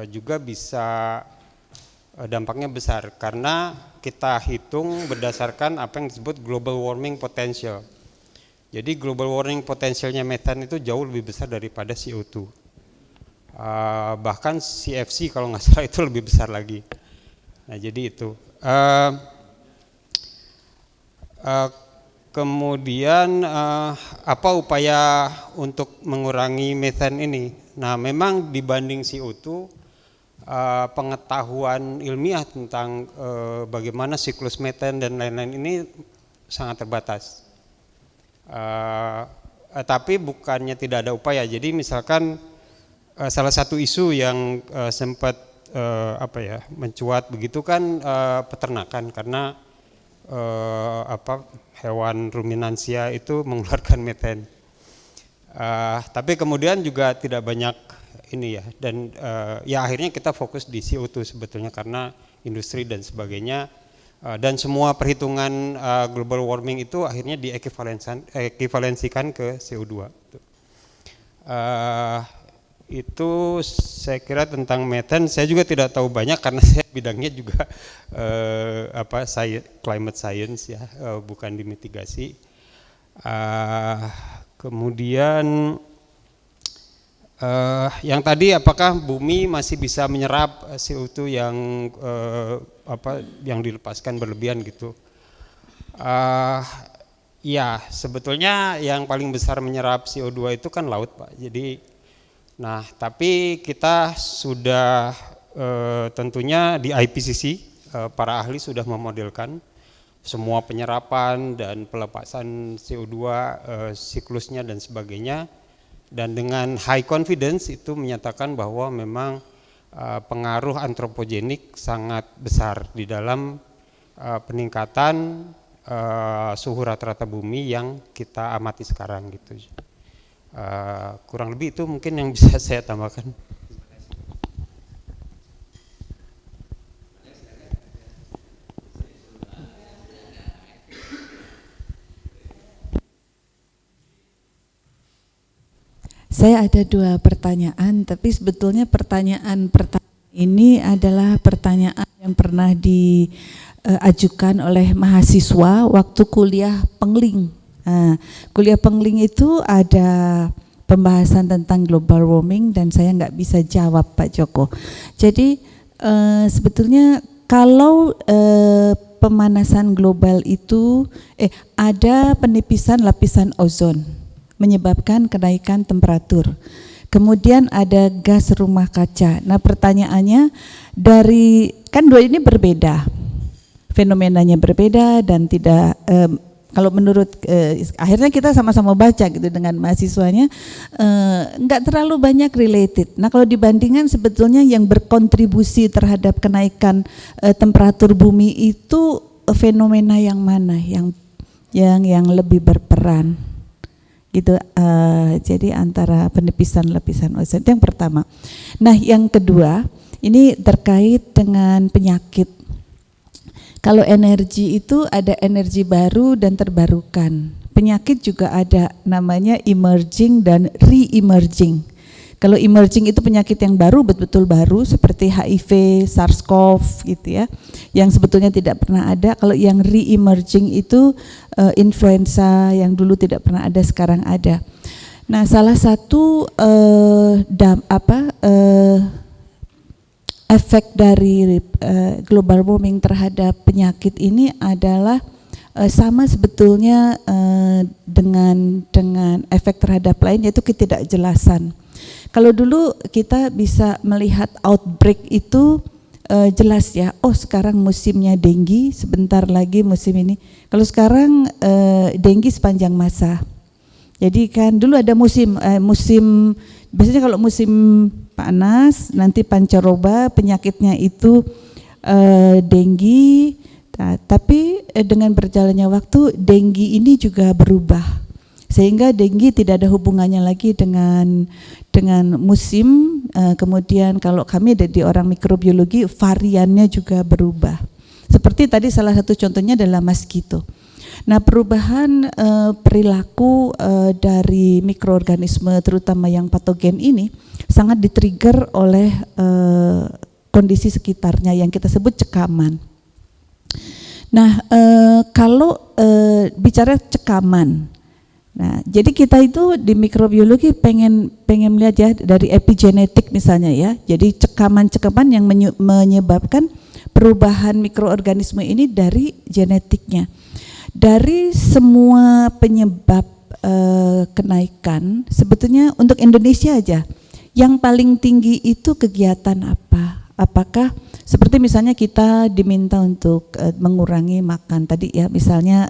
juga bisa dampaknya besar, karena kita hitung berdasarkan apa yang disebut global warming potential. Jadi global warming potentialnya metan itu jauh lebih besar daripada CO2. Bahkan CFC kalau nggak salah itu lebih besar lagi. Nah jadi itu. Kemudian apa upaya untuk mengurangi metan ini? Nah memang dibanding CO2, pengetahuan ilmiah tentang bagaimana siklus metan dan lain-lain ini sangat terbatas. Tapi bukannya tidak ada upaya. Jadi misalkan salah satu isu yang sempat mencuat begitu kan peternakan, karena hewan ruminansia itu mengeluarkan metan. Tapi kemudian juga tidak banyak ini ya, dan ya akhirnya kita fokus di CO2 sebetulnya karena industri dan sebagainya, dan semua perhitungan global warming itu akhirnya diekivalensikan ke CO2. Itu saya kira tentang metan. Saya juga tidak tahu banyak karena saya bidangnya juga climate science ya, bukan di mitigasi. Kemudian yang tadi, apakah bumi masih bisa menyerap CO2 yang dilepaskan berlebihan gitu? Ya sebetulnya yang paling besar menyerap CO2 itu kan laut, Pak. Jadi tapi kita sudah tentunya di IPCC para ahli sudah memodelkan semua penyerapan dan pelepasan CO2, siklusnya dan sebagainya, dan dengan high confidence itu menyatakan bahwa memang pengaruh antropogenik sangat besar di dalam peningkatan suhu rata-rata bumi yang kita amati sekarang gitu. Kurang lebih itu mungkin yang bisa saya tambahkan. Saya ada 2 pertanyaan, tapi sebetulnya pertanyaan pertama ini adalah pertanyaan yang pernah diajukan oleh mahasiswa waktu kuliah Pengling. Nah, kuliah Pengling itu ada pembahasan tentang global warming dan saya nggak bisa jawab Pak Joko. Jadi sebetulnya kalau pemanasan global itu ada penipisan lapisan ozon menyebabkan kenaikan temperatur. Kemudian ada gas rumah kaca. Nah, pertanyaannya dari kan dua ini berbeda, fenomenanya berbeda dan tidak kalau menurut akhirnya kita sama-sama baca gitu dengan mahasiswanya nggak terlalu banyak related. Nah, kalau dibandingkan sebetulnya yang berkontribusi terhadap kenaikan temperatur bumi itu fenomena yang mana yang lebih berperan gitu. Jadi antara penipisan lapisan ozon itu yang pertama. Nah, yang kedua ini terkait dengan penyakit. Kalau energi itu ada energi baru dan terbarukan. Penyakit juga ada, namanya emerging dan re-emerging. Kalau emerging itu penyakit yang baru, betul-betul baru seperti HIV, SARS-CoV gitu ya, yang sebetulnya tidak pernah ada. Kalau yang re-emerging itu influenza yang dulu tidak pernah ada, sekarang ada. Nah, salah satu efek dari global warming terhadap penyakit ini adalah sama sebetulnya dengan efek terhadap lain, yaitu ketidakjelasan. Kalau dulu kita bisa melihat outbreak itu jelas ya, oh sekarang musimnya denggi, sebentar lagi musim ini. Kalau sekarang denggi sepanjang masa. Jadi kan dulu ada musim biasanya kalau musim panas nanti pancaroba penyakitnya itu denggi. Nah, tapi dengan berjalannya waktu denggi ini juga berubah sehingga denggi tidak ada hubungannya lagi dengan musim. Kemudian kalau kami ada di orang mikrobiologi, variannya juga berubah. Seperti tadi salah satu contohnya adalah mosquito. Nah, perubahan perilaku dari mikroorganisme terutama yang patogen ini sangat di-trigger oleh kondisi sekitarnya yang kita sebut cekaman. Nah, kalau bicara cekaman, nah jadi kita itu di mikrobiologi pengen melihat ya dari epigenetik misalnya ya. Jadi cekaman-cekaman yang menyebabkan perubahan mikroorganisme ini dari genetiknya. Dari semua penyebab kenaikan, sebetulnya untuk Indonesia aja, yang paling tinggi itu kegiatan apa? Apakah seperti misalnya kita diminta untuk mengurangi makan tadi ya, misalnya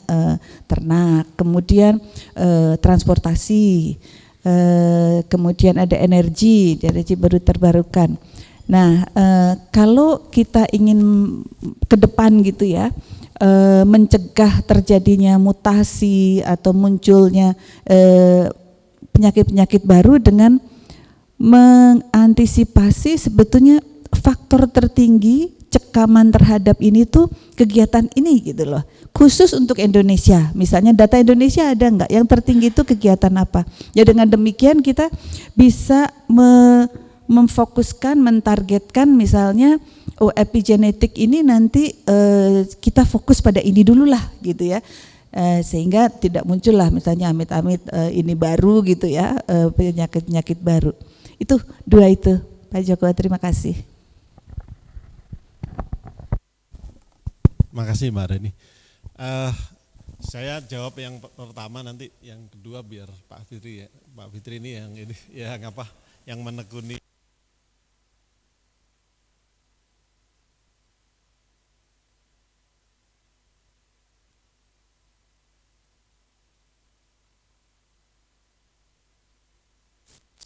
ternak, kemudian transportasi, kemudian ada energi baru terbarukan. Nah, kalau kita ingin ke depan gitu ya, mencegah terjadinya mutasi atau munculnya penyakit-penyakit baru dengan mengantisipasi sebetulnya faktor tertinggi cekaman terhadap ini tuh kegiatan ini gitu loh. Khusus untuk Indonesia, misalnya data Indonesia ada enggak yang tertinggi itu kegiatan apa? Ya dengan demikian kita bisa memfokuskan, mentargetkan misalnya epigenetik ini nanti kita fokus pada ini dulu lah gitu ya, sehingga tidak muncul lah misalnya amit-amit ini baru gitu ya, penyakit-penyakit baru. Itu dua itu Pak Joko, terima kasih. Makasih Mbak Reni. Saya jawab yang pertama, nanti yang kedua biar Pak Fitri ya. Pak Fitri ini yang menekuni.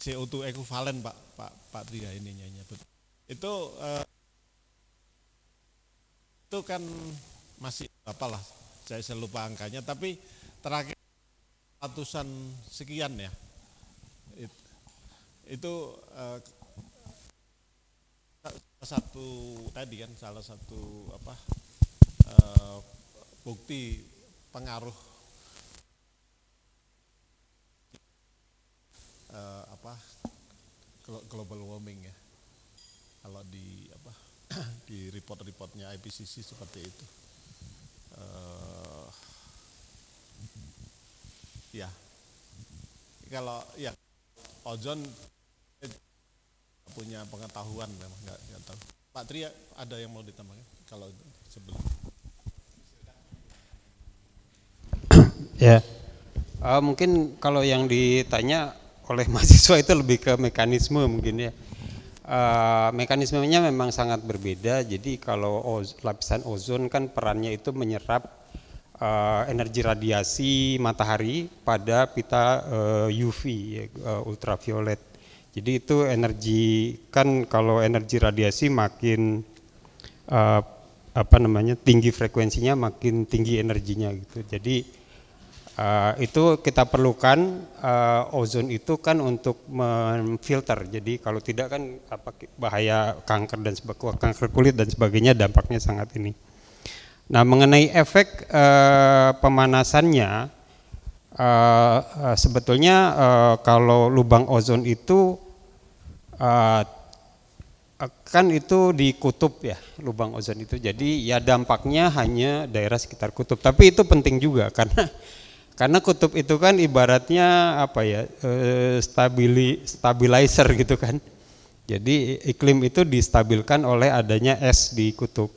CO2 ekuivalen Pak Tria ini nyebut. Itu kan masih apalah, saya lupa angkanya, tapi terakhir ratusan sekian ya. Itu salah satu bukti pengaruh global warming ya. Kalau di di report-reportnya IPCC seperti itu. Ya, kalau ya ozon punya pengetahuan memang nggak tahu. Pak Tri ada yang mau ditambahkan kalau sebelum? Ya, mungkin kalau yang ditanya oleh mahasiswa itu lebih ke mekanisme mungkin ya. Mekanismenya memang sangat berbeda. Jadi kalau lapisan ozon kan perannya itu menyerap energi radiasi matahari pada pita UV, ultraviolet. Jadi itu energi, kan kalau energi radiasi makin tinggi frekuensinya makin tinggi energinya gitu. Jadi itu kita perlukan ozon itu kan untuk memfilter. Jadi kalau tidak kan bahaya kanker dan kanker kulit dan sebagainya, dampaknya sangat ini. Nah, mengenai efek pemanasannya, sebetulnya kalau lubang ozon itu kan itu di kutub ya, lubang ozon itu. Jadi ya dampaknya hanya daerah sekitar kutub. Tapi itu penting juga karena kutub itu kan ibaratnya stabilizer gitu kan. Jadi iklim itu distabilkan oleh adanya es di kutub,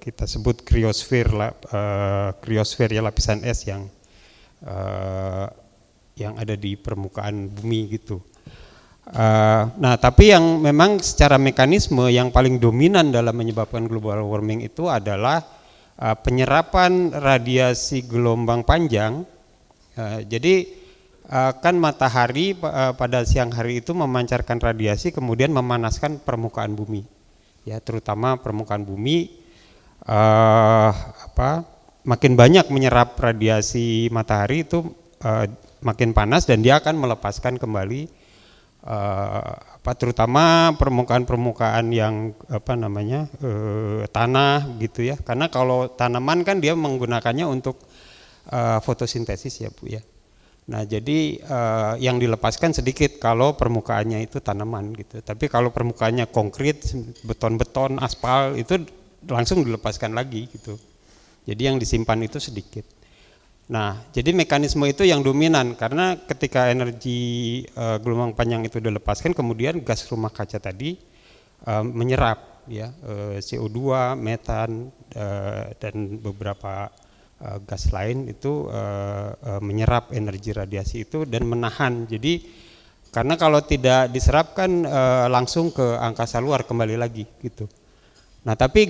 kita sebut kriosfer ya, lapisan es yang ada di permukaan bumi gitu. Nah, tapi yang memang secara mekanisme yang paling dominan dalam menyebabkan global warming itu adalah penyerapan radiasi gelombang panjang. Jadi kan matahari pada siang hari itu memancarkan radiasi kemudian memanaskan permukaan bumi. Ya, terutama permukaan bumi makin banyak menyerap radiasi matahari itu makin panas dan dia akan melepaskan kembali terutama permukaan-permukaan yang tanah gitu ya, karena kalau tanaman kan dia menggunakannya untuk fotosintesis ya Bu ya. Nah jadi yang dilepaskan sedikit kalau permukaannya itu tanaman gitu, tapi kalau permukaannya konkret, beton-beton, aspal itu langsung dilepaskan lagi gitu. Jadi yang disimpan itu sedikit. Nah, jadi mekanisme itu yang dominan karena ketika energi gelombang panjang itu dilepaskan, kemudian gas rumah kaca tadi menyerap ya CO2, metan dan beberapa gas lain itu menyerap energi radiasi itu dan menahan. Jadi karena kalau tidak diserap kan langsung ke angkasa luar kembali lagi gitu. Nah tapi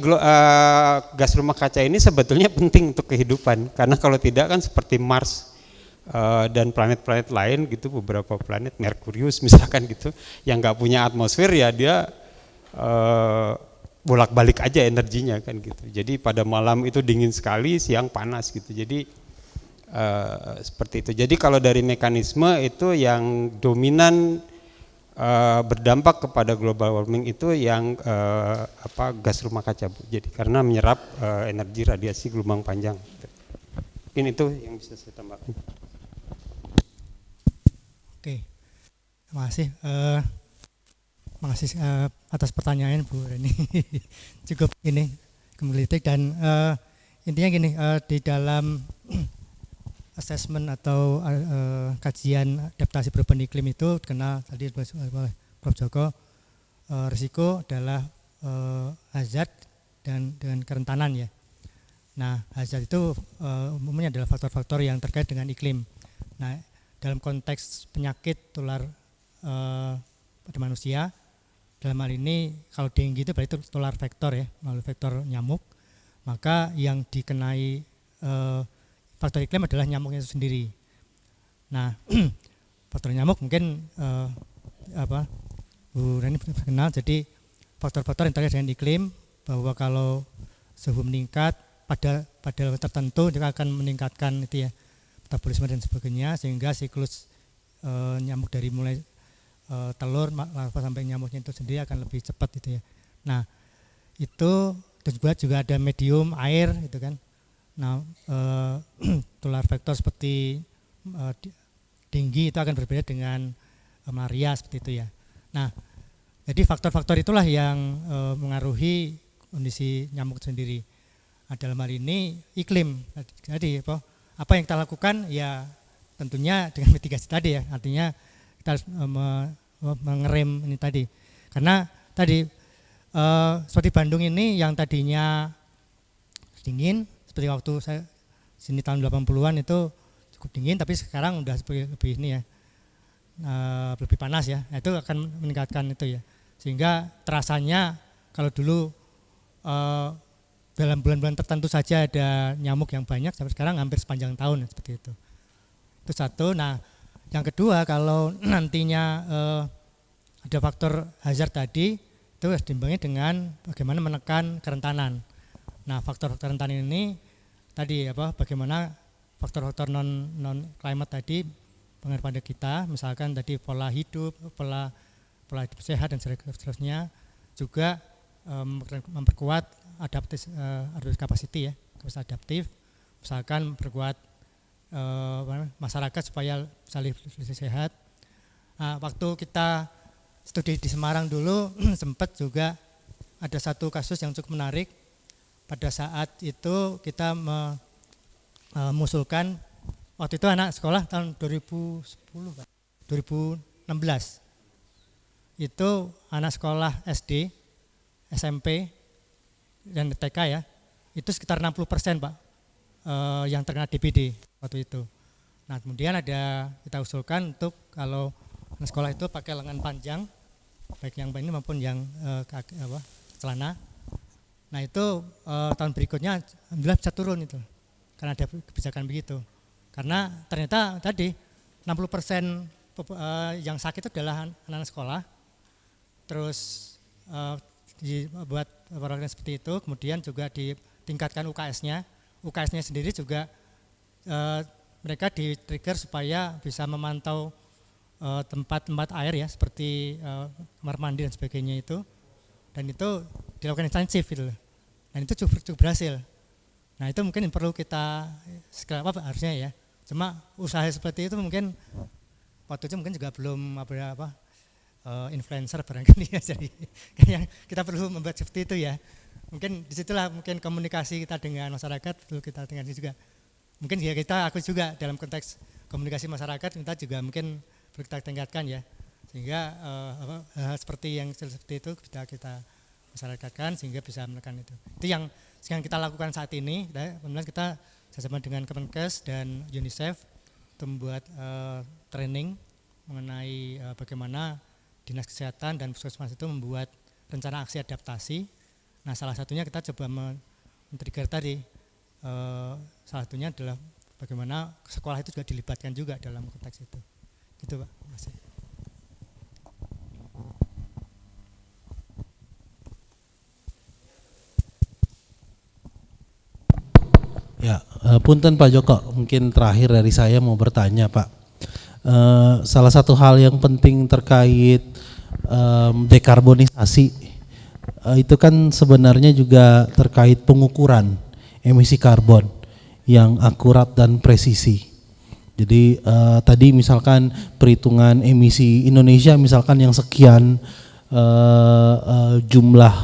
gas rumah kaca ini sebetulnya penting untuk kehidupan karena kalau tidak kan seperti Mars dan planet-planet lain gitu, beberapa planet Merkurius misalkan gitu yang nggak punya atmosfer ya dia bolak-balik aja energinya kan gitu. Jadi pada malam itu dingin sekali, siang panas gitu. Jadi seperti itu. Jadi kalau dari mekanisme itu yang dominan berdampak kepada global warming itu yang gas rumah kaca Bu. Jadi karena menyerap energi radiasi gelombang panjang. Mungkin itu yang bisa saya tambahkan. Oke, terima kasih. Makasih atas pertanyaan Bu Reni. Cukup ini menggelitik dan intinya gini, di dalam assessment atau kajian adaptasi perubahan iklim itu kenal tadi oleh Prof. Joko, risiko adalah hazard dan dengan kerentanan ya. Nah, hazard itu umumnya adalah faktor-faktor yang terkait dengan iklim. Nah, dalam konteks penyakit tular pada manusia, dalam hal ini kalau dengue itu berarti tular vektor ya, melalui vektor nyamuk, maka yang dikenai faktor iklim adalah nyamuknya itu sendiri. Nah, faktor nyamuk mungkin Bu Reni kenal. Jadi faktor-faktor yang terkait dengan iklim, bahwa kalau suhu meningkat pada level tertentu dia akan meningkatkan itu ya metabolisme dan sebagainya, sehingga siklus nyamuk dari mulai telur larva sampai nyamuknya itu sendiri akan lebih cepat itu ya. Nah, itu juga ada medium air itu kan. Nah, tular vektor seperti dengue itu akan berbeda dengan malaria seperti itu ya. Nah, Jadi faktor-faktor itulah yang mengaruhi kondisi nyamuk sendiri. Nah, dalam hal ini iklim. Jadi apa yang kita lakukan ya tentunya dengan mitigasi tadi ya. Artinya kita harus mengerem ini tadi. Karena tadi seperti Bandung ini yang tadinya dingin, seperti waktu saya sini tahun 80-an itu cukup dingin, tapi sekarang udah lebih ini ya, lebih panas ya. Nah, itu akan meningkatkan itu ya. Sehingga terasanya kalau dulu dalam bulan-bulan tertentu saja ada nyamuk yang banyak, sampai sekarang hampir sepanjang tahun seperti itu. Itu satu. Nah, yang kedua kalau nantinya ada faktor hazard tadi, itu harus diimbangi dengan bagaimana menekan kerentanan. Nah, faktor-faktor rentan ini tadi bagaimana faktor-faktor non climate tadi pengaruh pada kita, misalkan tadi pola hidup sehat dan seterusnya, juga memperkuat adaptif capacity ya, kapasitas adaptif, misalkan memperkuat masyarakat supaya saling sehat. Nah, waktu kita studi di Semarang dulu sempat juga ada satu kasus yang cukup menarik. Pada saat itu kita mengusulkan, waktu itu anak sekolah tahun 2016 itu anak sekolah SD, SMP dan TK ya, itu sekitar 60% Pak yang terkena DBD waktu itu. Nah, kemudian kita usulkan untuk kalau anak sekolah itu pakai lengan panjang, baik yang ini maupun yang celana. Nah, itu tahun berikutnya alhamdulillah bisa turun itu, karena ada kebijakan begitu. Karena ternyata tadi 60% yang sakit itu adalah anak-anak sekolah. Terus dibuat program seperti itu, kemudian juga ditingkatkan UKS-nya. UKS-nya sendiri juga mereka di-trigger supaya bisa memantau tempat-tempat air ya, seperti kamar mandi dan sebagainya itu. Dan itu dilakukan intensif gitu loh. Dan itu cukup berhasil. Nah, itu mungkin perlu kita segera harusnya ya. Cuma usaha seperti itu mungkin waktu itu mungkin juga belum influencer barangkali ya, jadi yang kita perlu membuat seperti itu ya. Mungkin disitulah mungkin komunikasi kita dengan masyarakat perlu kita dengar juga. Mungkin ya aku juga dalam konteks komunikasi masyarakat kita juga mungkin perlu kita tingkatkan ya, sehingga hal seperti yang seperti itu kita masyarakatkan sehingga bisa menekan itu. Itu yang sedang kita lakukan saat ini. Kemudian kita bersama dengan Kemenkes dan UNICEF untuk membuat training mengenai bagaimana Dinas Kesehatan dan Puskesmas itu membuat rencana aksi adaptasi. Nah, salah satunya kita coba men-trigger tadi, salah satunya adalah bagaimana sekolah itu juga dilibatkan juga dalam konteks itu. Gitu Pak, terima kasih. Ya, punten Pak Joko, mungkin terakhir dari saya mau bertanya Pak. Salah satu hal yang penting terkait dekarbonisasi itu kan sebenarnya juga terkait pengukuran emisi karbon yang akurat dan presisi. Jadi tadi misalkan perhitungan emisi Indonesia misalkan yang sekian jumlah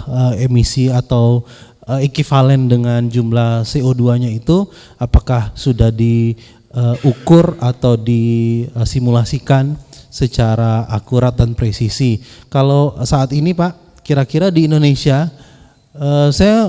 emisi atau ekivalen dengan jumlah CO2-nya itu apakah sudah diukur atau disimulasikan secara akurat dan presisi. Kalau saat ini Pak, kira-kira di Indonesia saya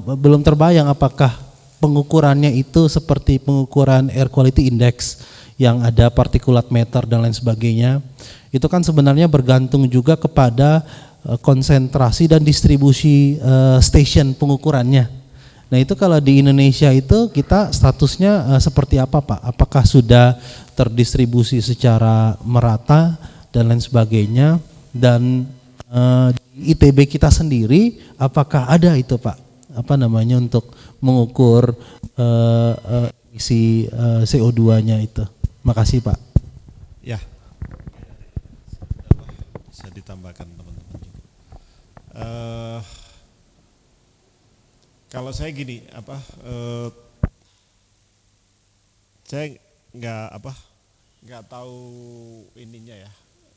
belum terbayang apakah pengukurannya itu seperti pengukuran air quality index yang ada partikulat meter dan lain sebagainya. Itu kan sebenarnya bergantung juga kepada konsentrasi dan distribusi station pengukurannya. Nah, itu kalau di Indonesia itu kita statusnya seperti apa Pak? Apakah sudah terdistribusi secara merata dan lain sebagainya? Dan di ITB kita sendiri apakah ada itu Pak? Apa namanya untuk mengukur emisi CO2-nya itu? Makasih Pak. Ya, bisa ditambahkan teman-teman. Kalau saya gini, saya nggak tahu ininya ya,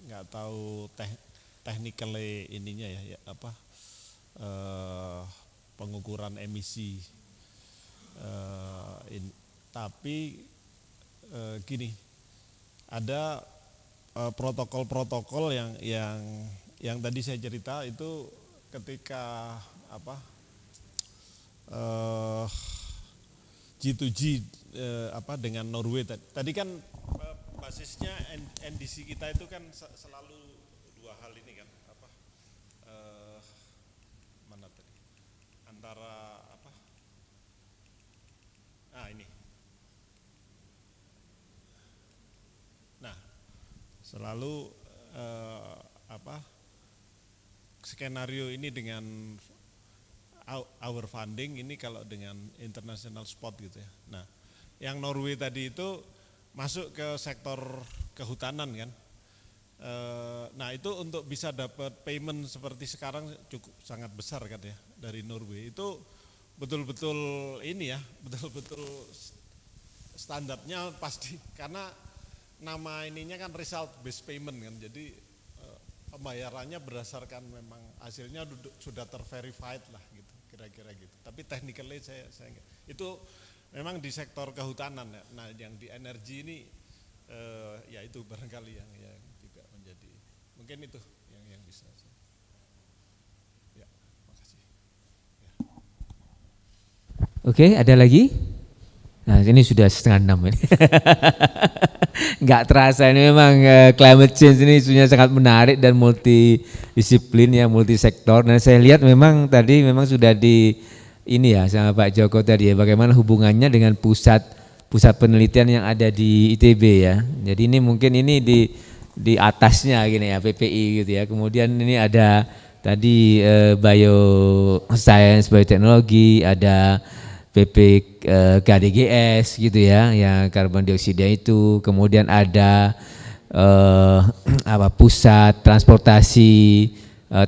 nggak tahu technically ininya ya apa pengukuran emisi. Tapi gini, ada protokol-protokol yang tadi saya cerita itu ketika apa G2G dengan Norway tadi kan basisnya NDC kita itu kan selalu dua hal ini kan mana tadi antara apa ini selalu skenario ini dengan our funding ini kalau dengan international spot gitu ya. Nah, yang Norway tadi itu masuk ke sektor kehutanan kan. Nah itu untuk bisa dapat payment seperti sekarang cukup sangat besar kan ya dari Norway. Itu betul-betul ini ya, betul-betul standarnya pasti karena nama ininya kan result based payment kan. Jadi pembayarannya berdasarkan memang hasilnya sudah terverified lah gitu, kira-kira gitu. Tapi technically saya itu memang di sektor kehutanan ya. Nah yang di energi ini ya itu barangkali yang juga menjadi mungkin itu yang bisa. Ya, makasih. Ya. Oke, ada lagi? Nah ini sudah 5:30 ini. Nggak terasa ini memang climate change ini isunya sangat menarik dan multidisiplin ya, multisektor. Dan saya lihat memang tadi memang sudah ini ya sama Pak Joko tadi ya, bagaimana hubungannya dengan pusat penelitian yang ada di ITB ya. Jadi ini mungkin ini di atasnya gini ya, PPI gitu ya. Kemudian ini ada tadi bioscience, bioteknologi, ada KDGS gitu ya, yang karbon dioksida itu, kemudian ada pusat transportasi,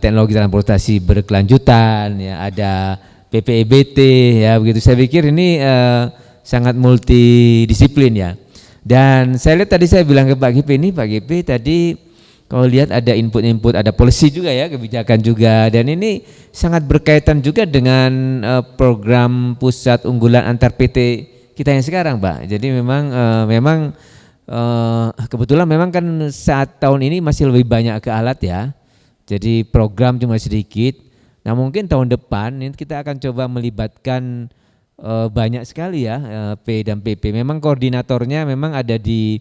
teknologi transportasi berkelanjutan, ya ada PPEBT ya begitu. Saya pikir ini sangat multidisiplin ya. Dan saya lihat tadi saya bilang ke Pak GP ini, Pak GP tadi kalau lihat ada input-input, ada policy juga ya, kebijakan juga, dan ini sangat berkaitan juga dengan program pusat unggulan antar PT kita yang sekarang, Pak. Jadi memang kebetulan memang kan saat tahun ini masih lebih banyak ke alat ya, jadi program cuma sedikit. Nah mungkin tahun depan ini kita akan coba melibatkan banyak sekali ya P dan PP. Memang koordinatornya memang ada di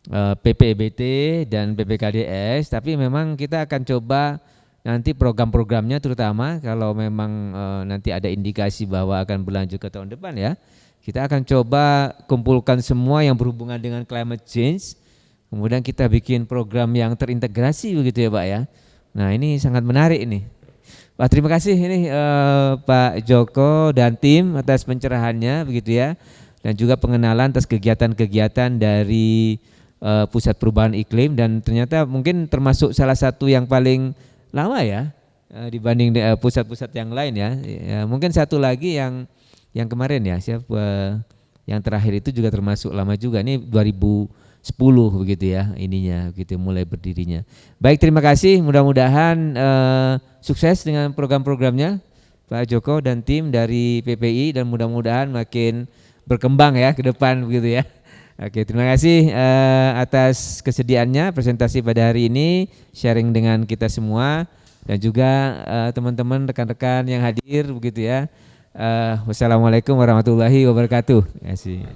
PPEBT dan PPKDS, tapi memang kita akan coba nanti program-programnya terutama kalau memang nanti ada indikasi bahwa akan berlanjut ke tahun depan ya, kita akan coba kumpulkan semua yang berhubungan dengan climate change, kemudian kita bikin program yang terintegrasi begitu ya Pak ya. Nah ini sangat menarik ini. Pak terima kasih ini Pak Joko dan tim atas pencerahannya begitu ya, dan juga pengenalan atas kegiatan-kegiatan dari Pusat Perubahan Iklim, dan ternyata mungkin termasuk salah satu yang paling lama ya dibanding pusat-pusat yang lain ya. Mungkin satu lagi yang kemarin ya, yang terakhir itu juga termasuk lama juga, ini 2010 begitu ya ininya gitu mulai berdirinya. Baik, terima kasih, mudah-mudahan sukses dengan program-programnya Pak Joko dan tim dari PPI, dan mudah-mudahan makin berkembang ya ke depan begitu ya. Oke, terima kasih atas kesediaannya presentasi pada hari ini, sharing dengan kita semua, dan juga teman-teman rekan-rekan yang hadir begitu ya. Wassalamualaikum warahmatullahi wabarakatuh. Terima kasih.